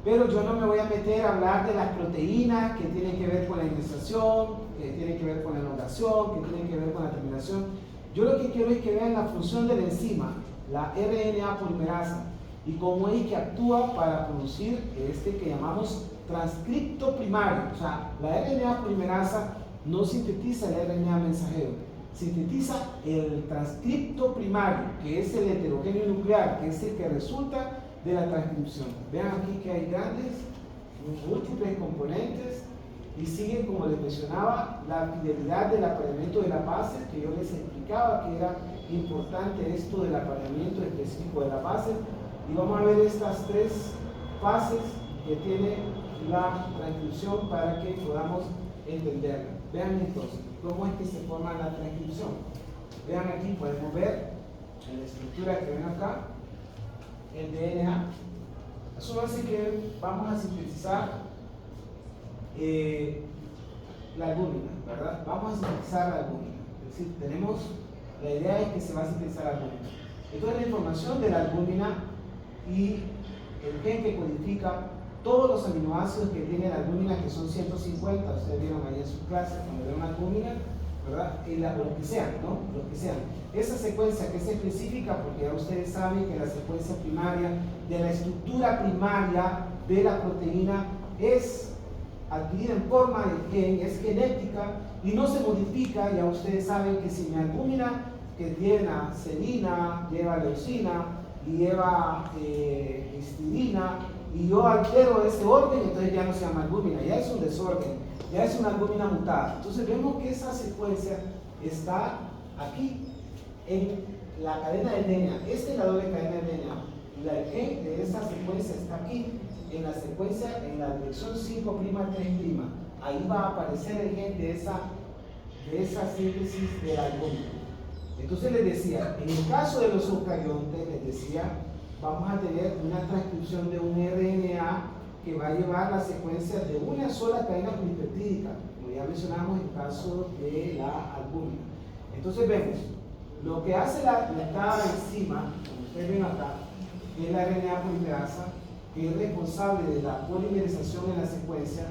Pero yo no me voy a meter a hablar de las proteínas que tienen que ver con la iniciación, que tienen que ver con la elongación, que tienen que ver con la terminación. Yo lo que quiero es que vean la función de la enzima, la RNA polimerasa, y cómo es que actúa para producir este que llamamos transcripto primario. O sea, la RNA polimerasa no sintetiza el RNA mensajero, sintetiza el transcripto primario, que es el heterogéneo nuclear, que es el que resulta de la transcripción. Vean aquí que hay grandes, múltiples componentes y siguen, como les mencionaba, la fidelidad del apareamiento de las bases, que yo les explicaba que era importante esto del apareamiento específico de las bases. Y vamos a ver estas tres fases que tiene la transcripción para que podamos entenderla. Vean entonces cómo es que se forma la transcripción. Vean aquí, podemos ver en la estructura que ven acá el DNA. Eso hace que vamos a sintetizar la albúmina, ¿verdad? Vamos a sintetizar la albúmina. Es decir, la idea es que se va a sintetizar la albúmina. Entonces la información de la albúmina y el gen que codifica todos los aminoácidos que tiene la albúmina, que son 150, ustedes vieron ahí en sus clases cuando vieron una albúmina, ¿verdad? O lo que sean, ¿no? Lo que sean. Esa secuencia que es específica, porque ya ustedes saben que la secuencia primaria de la estructura primaria de la proteína es adquirida en forma de gen, es genética y no se modifica. Ya ustedes saben que si mi albúmina, que tiene serina, lleva leucina y lleva histidina, y yo altero ese orden, entonces ya no se llama albúmina, ya es un desorden, ya es una albúmina mutada. Entonces vemos que esa secuencia está aquí en la cadena del DNA. Esta es la doble cadena del DNA. El gen de esta secuencia está aquí en la secuencia, en la dirección 5', 3'. Ahí va a aparecer el gen de esa síntesis de la albúmina. Entonces les decía, en el caso de los eucariontes, les decía, vamos a tener una transcripción de un RNA que va a llevar la secuencia de una sola cadena polipeptídica, como ya mencionamos en el caso de la albúmina. Entonces vemos, lo que hace cada enzima, como ustedes ven acá, que es la RNA polimerasa, que es responsable de la polimerización en la secuencia,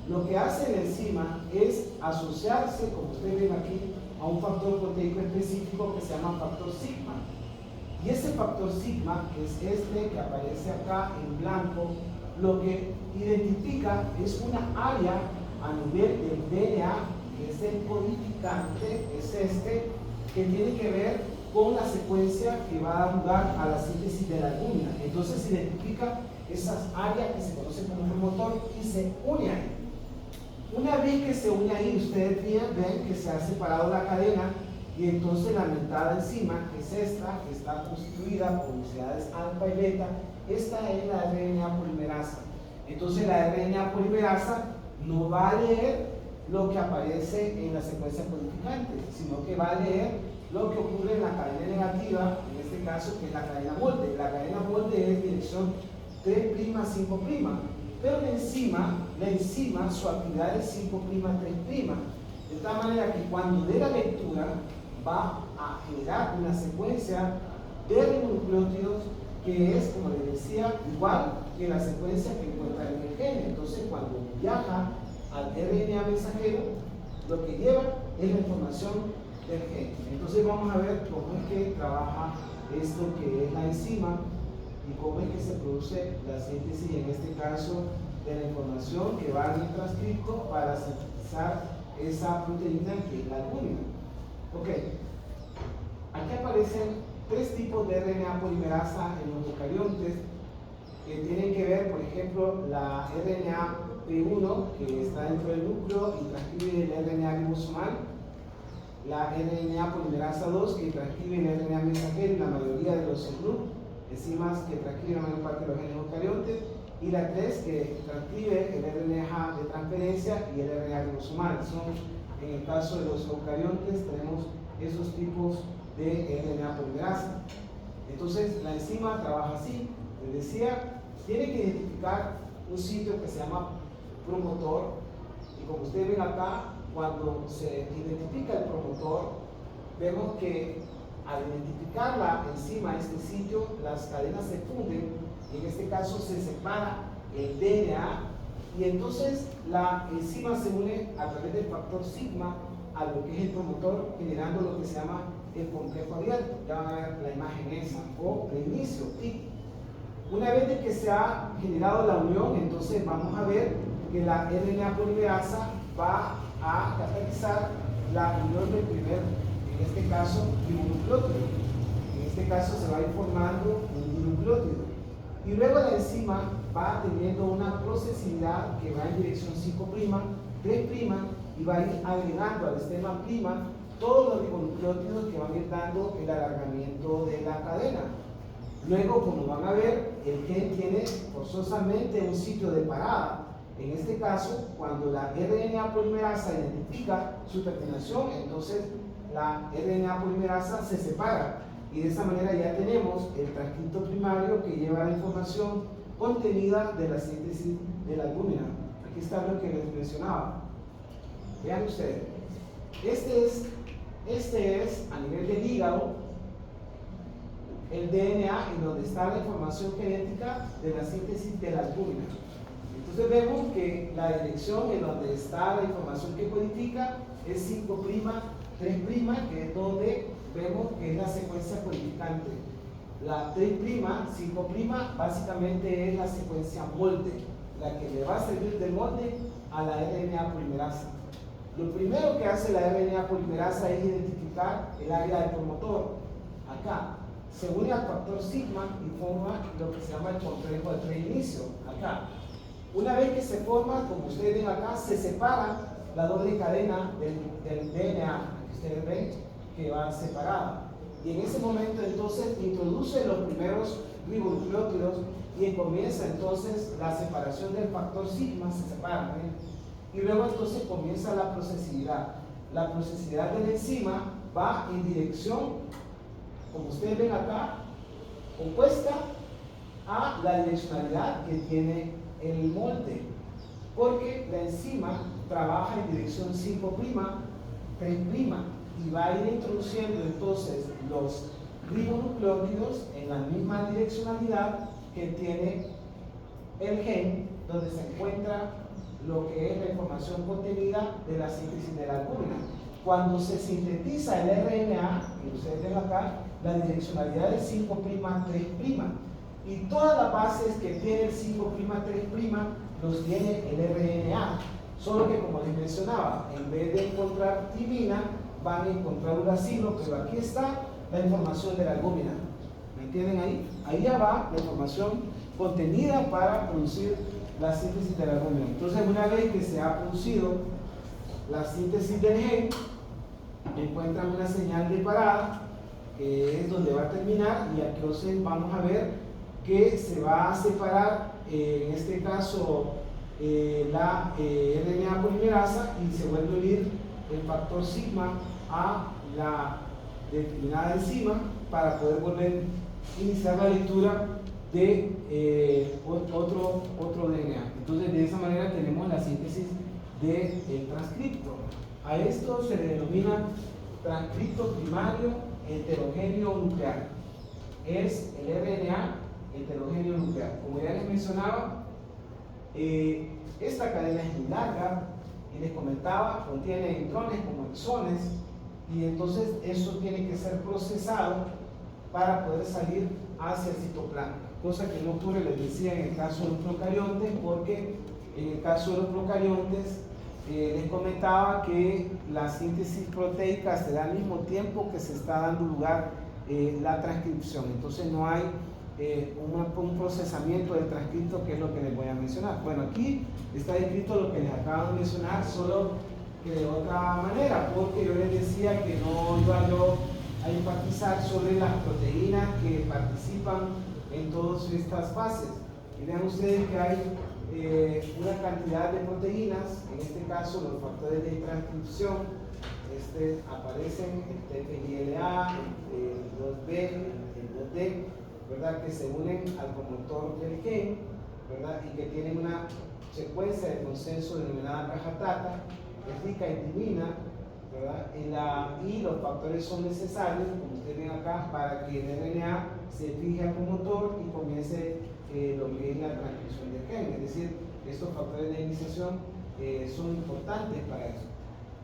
lo que hace la enzima es asociarse, como ustedes ven aquí, a un factor proteico específico que se llama factor sigma. Y ese factor sigma, que es este que aparece acá en blanco, lo que identifica es una área a nivel del DNA, que es el codificante, es este, que tiene que ver con la secuencia que va a dar lugar a la síntesis de la albúmina. Entonces se identifica esas áreas que se conocen como promotor y se une ahí. Una vez que se une ahí, ustedes ven que se ha separado la cadena y entonces la mentada enzima, que es esta, que está constituida por velocidades alfa y beta, esta es la RNA polimerasa. Entonces la RNA polimerasa no va a leer lo que aparece en la secuencia codificante, sino que va a leer lo que ocurre en la cadena negativa, en este caso que es la cadena molde. La cadena molde es dirección 3', 5', pero la enzima, su actividad es 5', 3'. De tal manera que cuando dé la lectura va a generar una secuencia de ribonucleótidos que es, como les decía, igual que la secuencia que encuentra en el gen. Entonces cuando viaja al RNA mensajero, lo que lleva es la información del gen. Entonces vamos a ver cómo es que trabaja esto que es la enzima y cómo es que se produce la síntesis, en este caso, de la información que va al transcripto para sintetizar esa proteína que es la albúmina. Ok, aquí aparecen tres tipos de RNA polimerasa en los eucariontes que tienen que ver, por ejemplo, la RNA P1 que está dentro del núcleo y transcribe el RNA ribosomal, la RNA polimerasa 2 que transcribe el RNA mensajero y la mayoría de los enzimas que transcriben la mayor parte de los genes eucariontes, y la 3 que transcribe el RNA de transferencia y el RNA ribosomal. En el caso de los eucariontes tenemos esos tipos de RNA polimerasa. Entonces la enzima trabaja así, les decía, tiene que identificar un sitio que se llama promotor, y como ustedes ven acá, cuando se identifica el promotor, vemos que al identificar la enzima este sitio, las cadenas se funden y en este caso se separa el DNA, y entonces la enzima se une a través del factor sigma a lo que es el promotor, generando lo que se llama el complejo abierto. Ya van a ver la imagen esa, o reinicio, TIC. Una vez de que se ha generado la unión, entonces vamos a ver que la RNA polimerasa va a catalizar la unión del primer, en este caso, ribonucleótido. En este caso se va a ir formando un dinucleótido. Y luego la enzima va teniendo una procesividad que va en dirección 5', 3', y va a ir agregando al esquema prima todos los ribonucleótidos que van a ir dando el alargamiento de la cadena. Luego, como van a ver, el gen tiene forzosamente un sitio de parada. En este caso, cuando la RNA polimerasa identifica su terminación, entonces la RNA polimerasa se separa. Y de esa manera ya tenemos el transcripto primario que lleva la información contenida de la síntesis de la albúmina. Aquí está lo que les mencionaba. Vean ustedes. Este es a nivel del hígado el DNA en donde está la información genética de la síntesis de la albúmina. Entonces vemos que la dirección en donde está la información que codifica es 5', 3', que es donde vemos que es la secuencia codificante. La 3', 5', básicamente es la secuencia molde, la que le va a servir de molde a la RNA polimerasa. Lo primero que hace la RNA polimerasa es identificar el área del promotor. Acá se une al factor sigma y forma lo que se llama el complejo de reinicio. Acá, una vez que se forma, como ustedes ven acá, se separa la doble cadena del DNA, que ustedes ven que va separada. Y en ese momento entonces introduce los primeros ribonucleótidos y comienza entonces la separación del factor sigma, se separan, y luego entonces comienza la procesividad. La procesividad de la enzima va en dirección, como ustedes ven acá, opuesta a la direccionalidad que tiene el molde, porque la enzima trabaja en dirección 5', 3', y va a ir introduciendo entonces los ribonucleótidos en la misma direccionalidad que tiene el gen, donde se encuentra lo que es la información contenida de la síntesis de la albúmina. Cuando se sintetiza el RNA, y ustedes ven acá, la direccionalidad es 5', 3', y todas las bases que tiene el 5', 3' los tiene el RNA, solo que como les mencionaba, en vez de encontrar timina, van a encontrar uracilo, pero aquí está la información de la albúmina. ¿Me entienden ahí? Ahí ya va la información contenida para producir la síntesis de la albúmina. Entonces, una vez que se ha producido la síntesis del gen, encuentran una señal de parada, que es donde va a terminar, y aquí entonces vamos a ver que se va a separar, en este caso, la RNA polimerasa, y se vuelve a unir el factor sigma a la determinada enzima para poder volver a iniciar la lectura de otro DNA. Entonces, de esa manera tenemos la síntesis del transcripto. A esto se le denomina transcripto primario heterogéneo nuclear. Es el RNA heterogéneo nuclear. Como ya les mencionaba, esta cadena es muy larga y les comentaba, contiene intrones como exones, y entonces eso tiene que ser procesado para poder salir hacia el citoplasma, cosa que no ocurre, les decía, en el caso de los procariontes, porque en el caso de los procariontes les comentaba que la síntesis proteica se da al mismo tiempo que se está dando lugar la transcripción. Entonces no hay un procesamiento del transcripto, que es lo que les voy a mencionar. Bueno, aquí está escrito lo que les acabo de mencionar, solo que de otra manera, porque yo les decía que no iba yo a enfatizar sobre las proteínas que participan en todas estas fases. Y vean ustedes que hay una cantidad de proteínas, en este caso los factores de transcripción, aparecen el TPILA, el 2B, el 2D, ¿verdad? Que se unen al promotor del gen, ¿verdad? Y que tienen una secuencia de consenso denominada caja TACA, es rica en timina, ¿verdad? Y los factores son necesarios, como ustedes ven acá, para que el RNA se fije al promotor y comience lo que es la transcripción del gen. Es decir, estos factores de iniciación son importantes para eso.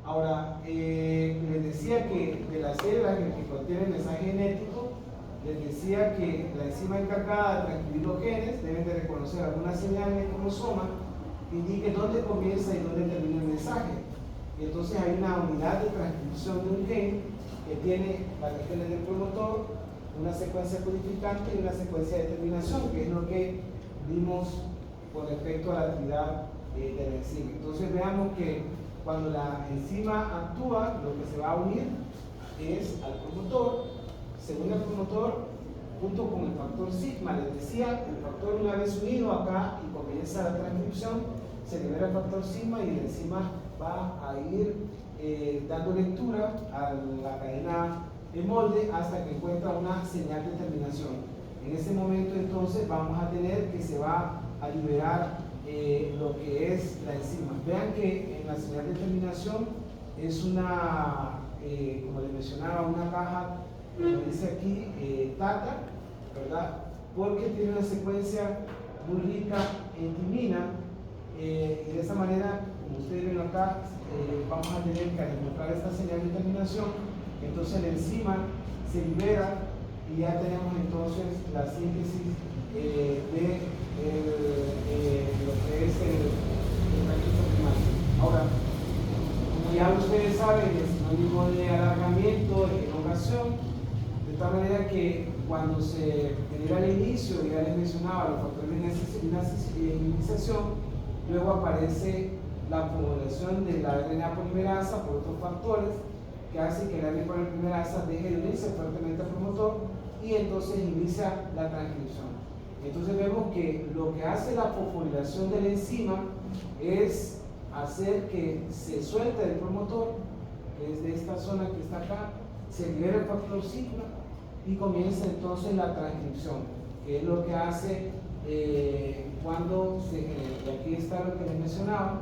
Ahora, les decía que de las células que contienen mensaje genético, les decía que la enzima encargada de transcribir los genes deben de reconocer alguna señal en el cromosoma que indique dónde comienza y dónde termina el mensaje. Y entonces hay una unidad de transcripción de un gen que tiene las regiones del promotor, una secuencia codificante y una secuencia de terminación, que es lo que vimos con respecto a la actividad de la enzima. Entonces veamos que cuando la enzima actúa, lo que se va a unir es al promotor. Según el promotor, junto con el factor sigma, les decía, el factor una vez unido acá y comienza la transcripción, se libera el factor sigma y la enzima va a ir dando lectura a la cadena de molde hasta que encuentra una señal de terminación. En ese momento entonces vamos a tener que se va a liberar lo que es la enzima. Vean que en la señal de terminación es una, como les mencionaba, una caja, como dice aquí, TACA, ¿verdad? Porque tiene una secuencia muy rica en timina y de esa manera, como ustedes ven acá, vamos a tener que encontrar esta señal de terminación. Entonces la enzima se libera y ya tenemos entonces la síntesis de lo que es el transcripto primario. Ahora, como ya ustedes saben, es sinónimo de alargamiento, de elongación, de tal manera que cuando se genera el inicio, ya les mencionaba los factores de iniciación, luego aparece la formulación de la RNA polimerasa por otros factores que hace que la RNA polimerasa deje de unirse fuertemente al promotor y entonces inicia la transcripción. Entonces vemos que lo que hace la fosforilación de la enzima es hacer que se suelte del promotor, que es de esta zona que está acá, se libera el factor sigma y comienza entonces la transcripción, que es lo que hace cuando se genera. Y aquí está lo que les mencionaba,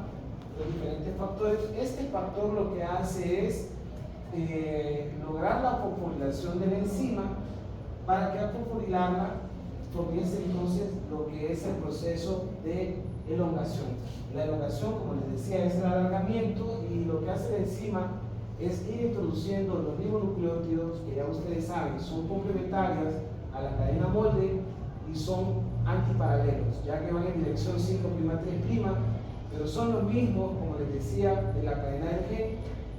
los diferentes factores. Este factor lo que hace es lograr la fosforilación de la enzima para que al fosforilarla comience entonces lo que es el proceso de elongación. La elongación, como les decía, es el alargamiento y lo que hace la enzima es ir introduciendo los ribonucleótidos que ya ustedes saben son complementarias a la cadena molde y son antiparalelos, ya que van en dirección 5'3', pero son los mismos, como les decía, de la cadena del gen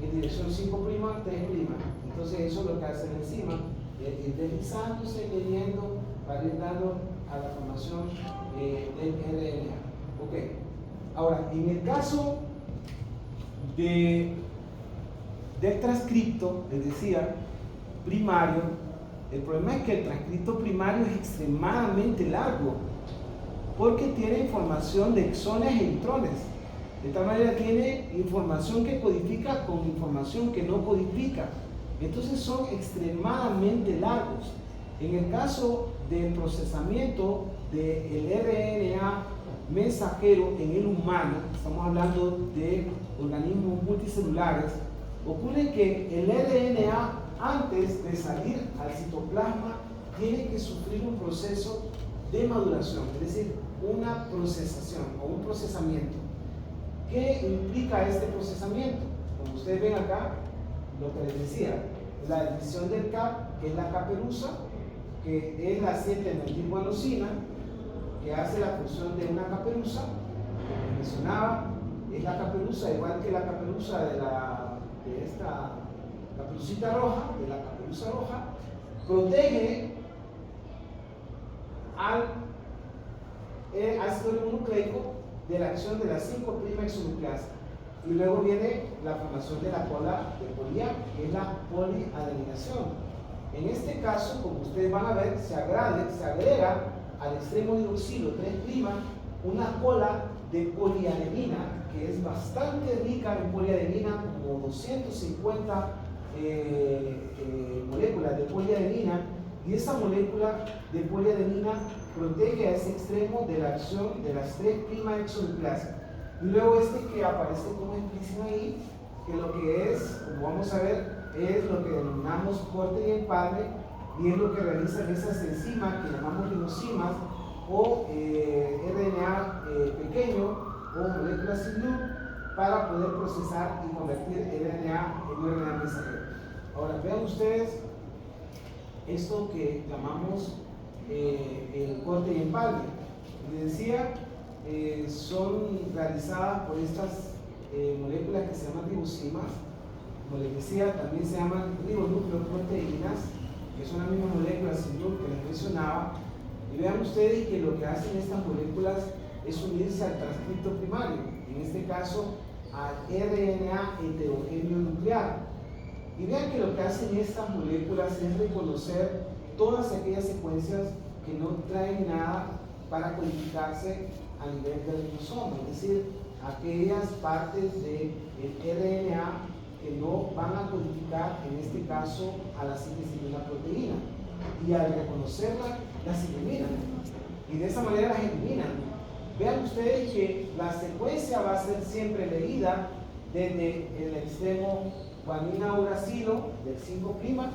en dirección 5'3'. Entonces eso es lo que hace la enzima, ir deslizándose, leyendo, para ir dando a la formación del RNA. Ok. Ahora, en el caso del transcripto, les decía, primario, el problema es que el transcripto primario es extremadamente largo porque tiene información de exones e intrones. De tal manera tiene información que codifica con información que no codifica. Entonces son extremadamente largos. En el caso del procesamiento del RNA mensajero en el humano, estamos hablando de organismos multicelulares, ocurre que el RNA antes de salir al citoplasma tiene que sufrir un proceso de maduración, es decir, una procesación o un procesamiento. ¿Qué implica este procesamiento? Como ustedes ven acá, lo que les decía, la división del CAP, que es la caperuza, que es la 7-metilguanosina, que hace la función de una caperuza, como mencionaba, es la caperuza, igual que la caperuza de esta caperucita roja, de la caperuza roja, protege al ácido ribonucleico de la acción de la 5' exonucleasa. Y luego viene la formación de la cola de Poliak, que es la poliadenación. En este caso, como ustedes van a ver, se agrega al extremo hidroxilo 3' una cola de poliadenina, que es bastante rica en poliadenina, como 250 moléculas de poliadenina, y esa molécula de poliadenina protege a ese extremo de la acción de las 3' exonucleasas. Y luego que aparece como explícito ahí, que lo que es, como vamos a ver, es lo que denominamos corte y empalme, y es lo que realizan esas enzimas que llamamos ribosimas o RNA pequeño o moléculas sin luz para poder procesar y convertir el RNA en un RNA mensajero. Ahora vean ustedes esto que llamamos el corte y empalme. Les decía, son realizadas por estas moléculas que se llaman ribosimas. Como les decía, también se llaman ribonucleoproteínas, que son las mismas moléculas sin luz que les mencionaba. Y vean ustedes que lo que hacen estas moléculas es unirse al transcripto primario, en este caso al RNA heterogéneo nuclear. Y vean que lo que hacen estas moléculas es reconocer todas aquellas secuencias que no traen nada para codificarse a nivel del ribosoma, es decir, aquellas partes del RNA que no van a codificar, en este caso, a la síntesis de una proteína. Y al reconocerla, las eliminan. Y de esa manera las eliminan. Vean ustedes que la secuencia va a ser siempre leída desde el extremo guanina-uracilo del 5'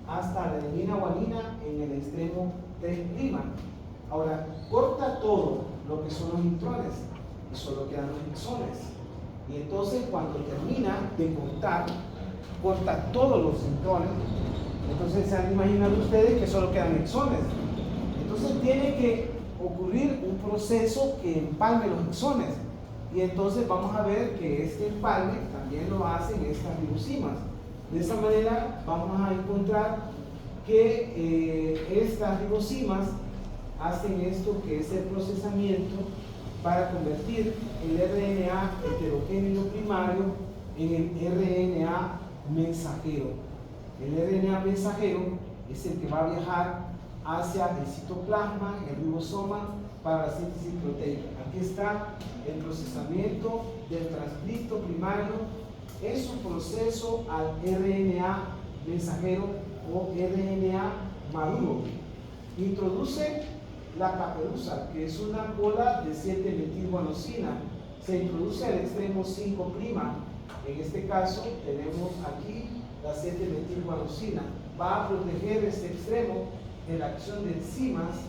hasta la adenina-guanina en el extremo 3'. Ahora, corta todo lo que son los intrones y solo quedan los exones. Y entonces cuando termina de cortar, corta todos los intrones. Entonces se han imaginado ustedes que solo quedan exones. Entonces tiene que ocurrir un proceso que empalme los exones. Y entonces vamos a ver que este empalme también lo hacen estas ribosimas. De esa manera vamos a encontrar que estas ribosimas hacen esto que es el procesamiento para convertir el RNA heterogéneo primario en el RNA mensajero. El RNA mensajero es el que va a viajar hacia el citoplasma, el ribosoma, para la síntesis proteica. Aquí está el procesamiento del transcripto primario en su proceso al RNA mensajero o RNA maduro. Introduce la caperuza, que es una cola de 7-metilguanosina. Se introduce al extremo 5'. En este caso tenemos aquí la 7-metilguanosina. Va a proteger este extremo de la acción de enzimas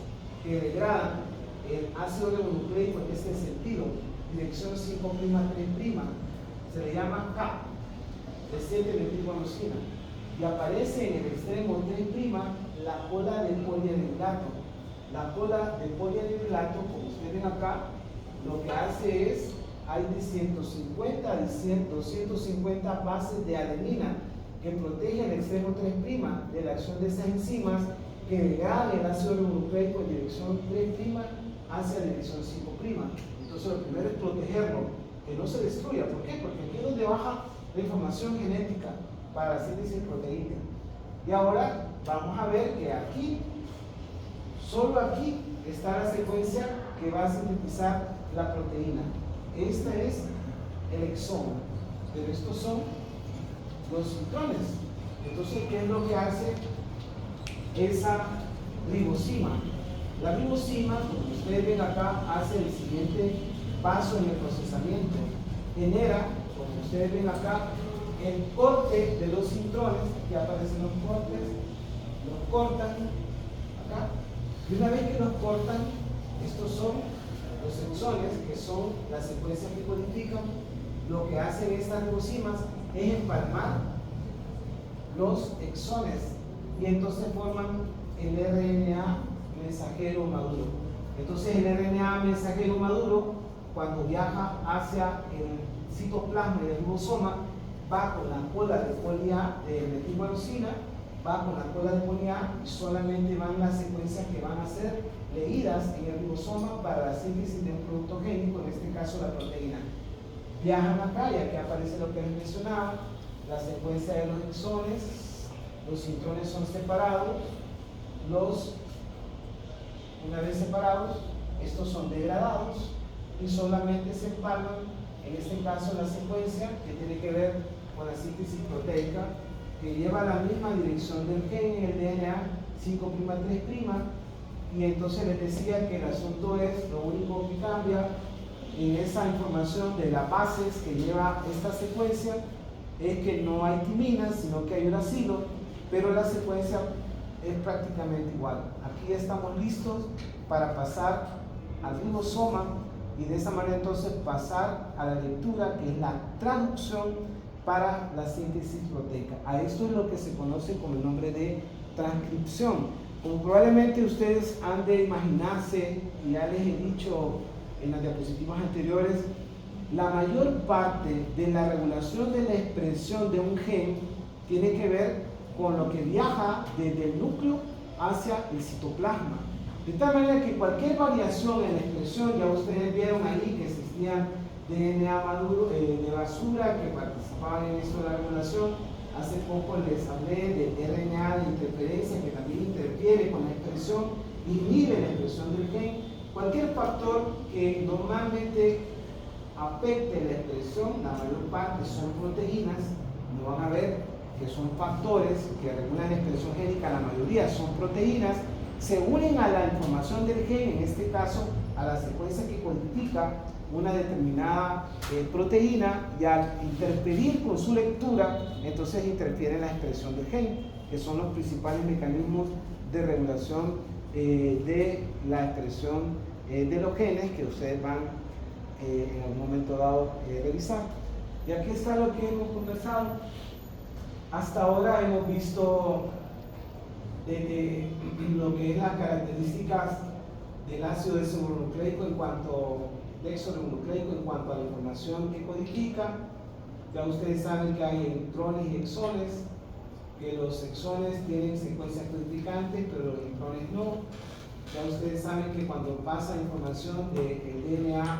que degradan el ácido ribonucleico en este sentido, dirección 5', 3', se le llama K, de 7-metilguanosina, y aparece en el extremo 3' la cola de poliadenilato. La cola de poliadenilato, como ustedes ven acá, lo que hace es, hay de 150 a 250 bases de adenina que protege el extremo 3' de la acción de esas enzimas que degradan el ácido ribonucleico en dirección 3' hacia la dirección 5'. Entonces lo primero es protegerlo, que no se destruya. ¿Por qué? Porque aquí es donde baja la información genética para la síntesis proteica. Y ahora vamos a ver que aquí, solo aquí, está la secuencia que va a sintetizar la proteína. Este es el exoma, pero estos son los intrones. Entonces, ¿qué es lo que hace esa ribosima? La ribosima, como ustedes ven acá, hace el siguiente paso en el procesamiento. Genera, como ustedes ven acá, el corte de los intrones. Aquí aparecen los cortes, los cortan acá. Y una vez que los cortan, estos son los exones, que son las secuencias que codifican. Lo que hacen estas ribosimas es empalmar los exones y entonces forman el RNA mensajero maduro. Entonces el RNA mensajero maduro, cuando viaja hacia el citoplasma del ribosoma, va con la cola de poli-A de metilguanosina, va con la cola de poli-A y solamente van las secuencias que van a ser leídas en el ribosoma para la síntesis de un producto génico, en este caso la proteína. Viajan acá y aquí aparece lo que les mencionaba, la secuencia de los exones, los intrones son separados, una vez separados, estos son degradados y solamente se empalman, en este caso la secuencia que tiene que ver con la síntesis proteica, que lleva la misma dirección del gen en el DNA 5', 3', y entonces les decía que el asunto es, lo único que cambia en esa información de las bases que lleva esta secuencia es que no hay timina, sino que hay uracilo, pero la secuencia es prácticamente igual. Aquí estamos listos para pasar al ribosoma y de esa manera entonces pasar a la lectura, que es la traducción para la síntesis proteica. A esto es lo que se conoce con el nombre de transcripción. Como probablemente ustedes han de imaginarse, y ya les he dicho en las diapositivas anteriores, la mayor parte de la regulación de la expresión de un gen tiene que ver con lo que viaja desde el núcleo hacia el citoplasma. De tal manera que cualquier variación en la expresión, ya ustedes vieron ahí que existían DNA maduro, de basura que participaban en esto de la regulación. Hace poco les hablé del RNA de interferencia que también interfiere con la expresión, inhibe la expresión del gen. Cualquier factor que normalmente afecte la expresión, la mayor parte son proteínas. No van a ver que son factores que regulan la expresión génica, la mayoría son proteínas. Se unen a la información del gen, en este caso a la secuencia que codifica una determinada proteína, y al interferir con su lectura, entonces interfiere en la expresión del gen, que son los principales mecanismos de regulación de la expresión de los genes que ustedes van en algún momento dado revisar. Y aquí está lo que hemos conversado. Hasta ahora hemos visto lo que es las características del ácido desoxirribonucleico en cuanto a la información que codifica. Ya ustedes saben que hay electrones y exones, que los exones tienen secuencias codificantes, pero los electrones no. Ya ustedes saben que cuando pasa información del DNA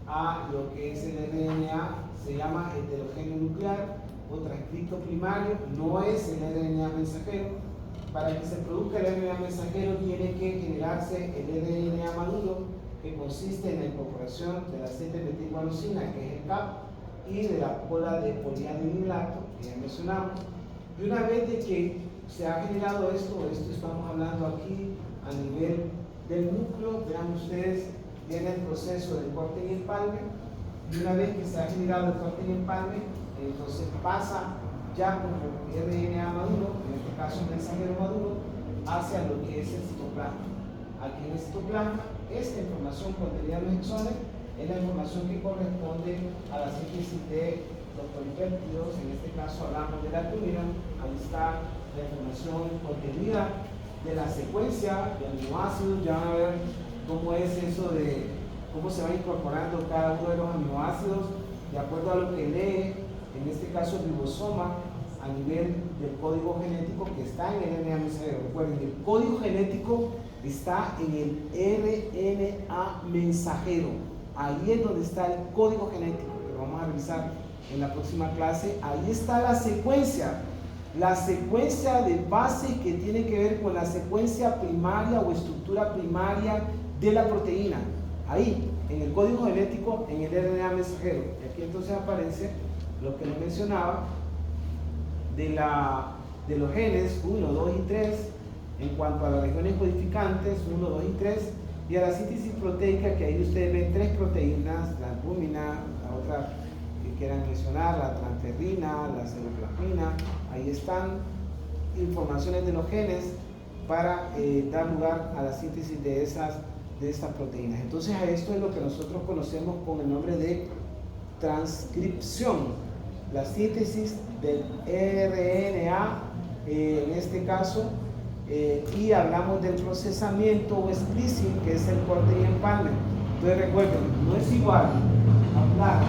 a lo que es el RNA, se llama heterogéneo nuclear o transcripto primario, no es el RNA mensajero. Para que se produzca el RNA mensajero tiene que generarse el RNA maduro, que consiste en la incorporación de la 7-metilguanosina, que es el CAP, y de la cola de poliadenilato, que ya mencionamos. Y una vez de que se ha generado esto estamos hablando aquí a nivel del núcleo, vean ustedes, viene el proceso del corte y empalme, y una vez que se ha generado el corte y empalme, entonces pasa ya como RNA maduro, en este caso mensajero maduro, hacia lo que es el citoplasma. Aquí en el citoplasma, esta información contenida en los exones es la información que corresponde a la síntesis de los polipéptidos. En este caso hablamos de la albúmina. Ahí está la información contenida de la secuencia de aminoácidos. Ya van a ver cómo es eso de cómo se va incorporando cada uno de los aminoácidos de acuerdo a lo que lee, en este caso el ribosoma, a nivel del código genético que está en el RNA mensajero. Recuerden, el código genético está en el RNA mensajero. Ahí es donde está el código genético, que lo vamos a revisar en la próxima clase. Ahí está la secuencia de base que tiene que ver con la secuencia primaria o estructura primaria de la proteína. Ahí, en el código genético, en el RNA mensajero. Y aquí entonces aparece lo que les mencionaba de los genes 1, 2 y 3 en cuanto a las regiones codificantes 1, 2 y 3, y a la síntesis proteica, que ahí ustedes ven 3 proteínas, la albúmina, la otra que quieran mencionar, la transferrina, la ceruloplasmina. Ahí están informaciones de los genes para dar lugar a la síntesis de estas proteínas. Entonces a esto es lo que nosotros conocemos con el nombre de transcripción, la síntesis del RNA en este caso, y hablamos del procesamiento o splicing, que es el corte y empalme. Entonces recuerden, no es igual hablar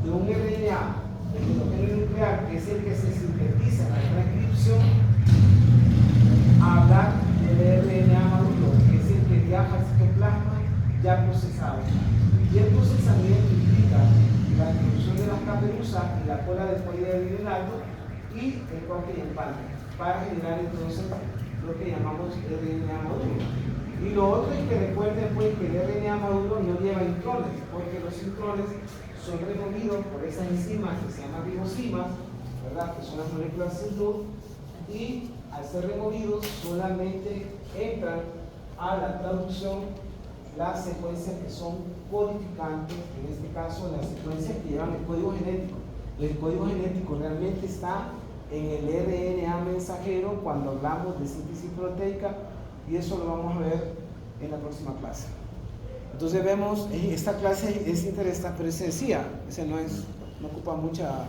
de un RNA, el heterogéneo nuclear, que es el que se sintetiza en la transcripción, a hablar del RNA maduro, que es el que viaja al citoplasma ya procesado. Y el procesamiento implica la introducción de las caperuzas y la cola de poliadenilato y el corte y empalme, para generar entonces lo que llamamos RNA maduro. Y lo otro es que recuerden pues que el RNA maduro no lleva intrones, porque los intrones son removidos por esas enzimas que se llaman ribosimas, ¿verdad? Que son las moléculas sin luz, y al ser removidos solamente entran a la traducción las secuencias que son codificantes, en este caso las secuencias que llevan el código genético. El código genético realmente está en el RNA mensajero cuando hablamos de síntesis proteica, y eso lo vamos a ver en la próxima clase. Entonces vemos, esta clase es interesante, pero es sencilla, no ocupa mucha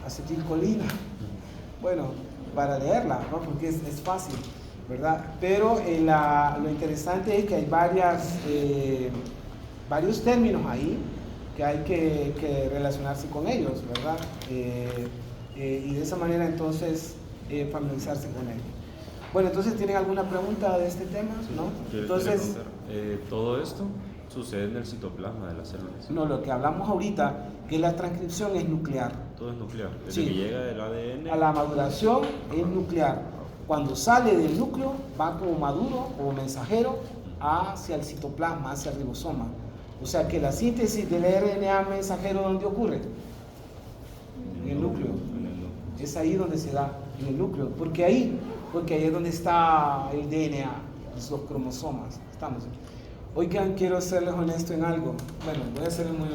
acetilcolina, bueno, para leerla, ¿no? Porque es fácil, ¿verdad? Pero lo interesante es que hay varios términos ahí que hay que relacionarse con ellos, ¿verdad? Y de esa manera entonces familiarizarse con ellos. Bueno, entonces, ¿tienen alguna pregunta de este tema? ¿No? Entonces, ¿todo esto sucede en el citoplasma de las células? No, lo que hablamos ahorita, que la transcripción es nuclear. Todo es nuclear. Desde Sí. que llega del ADN A la maduración es nuclear. Cuando sale del núcleo, va como maduro, como mensajero, hacia el citoplasma, hacia el ribosoma. O sea que la síntesis del RNA mensajero, ¿dónde ocurre? En el núcleo. Es ahí donde se da, en el núcleo. Porque ahí es donde está el DNA, los cromosomas. Estamos. Oigan, quiero serles honesto en algo. Bueno, voy a ser muy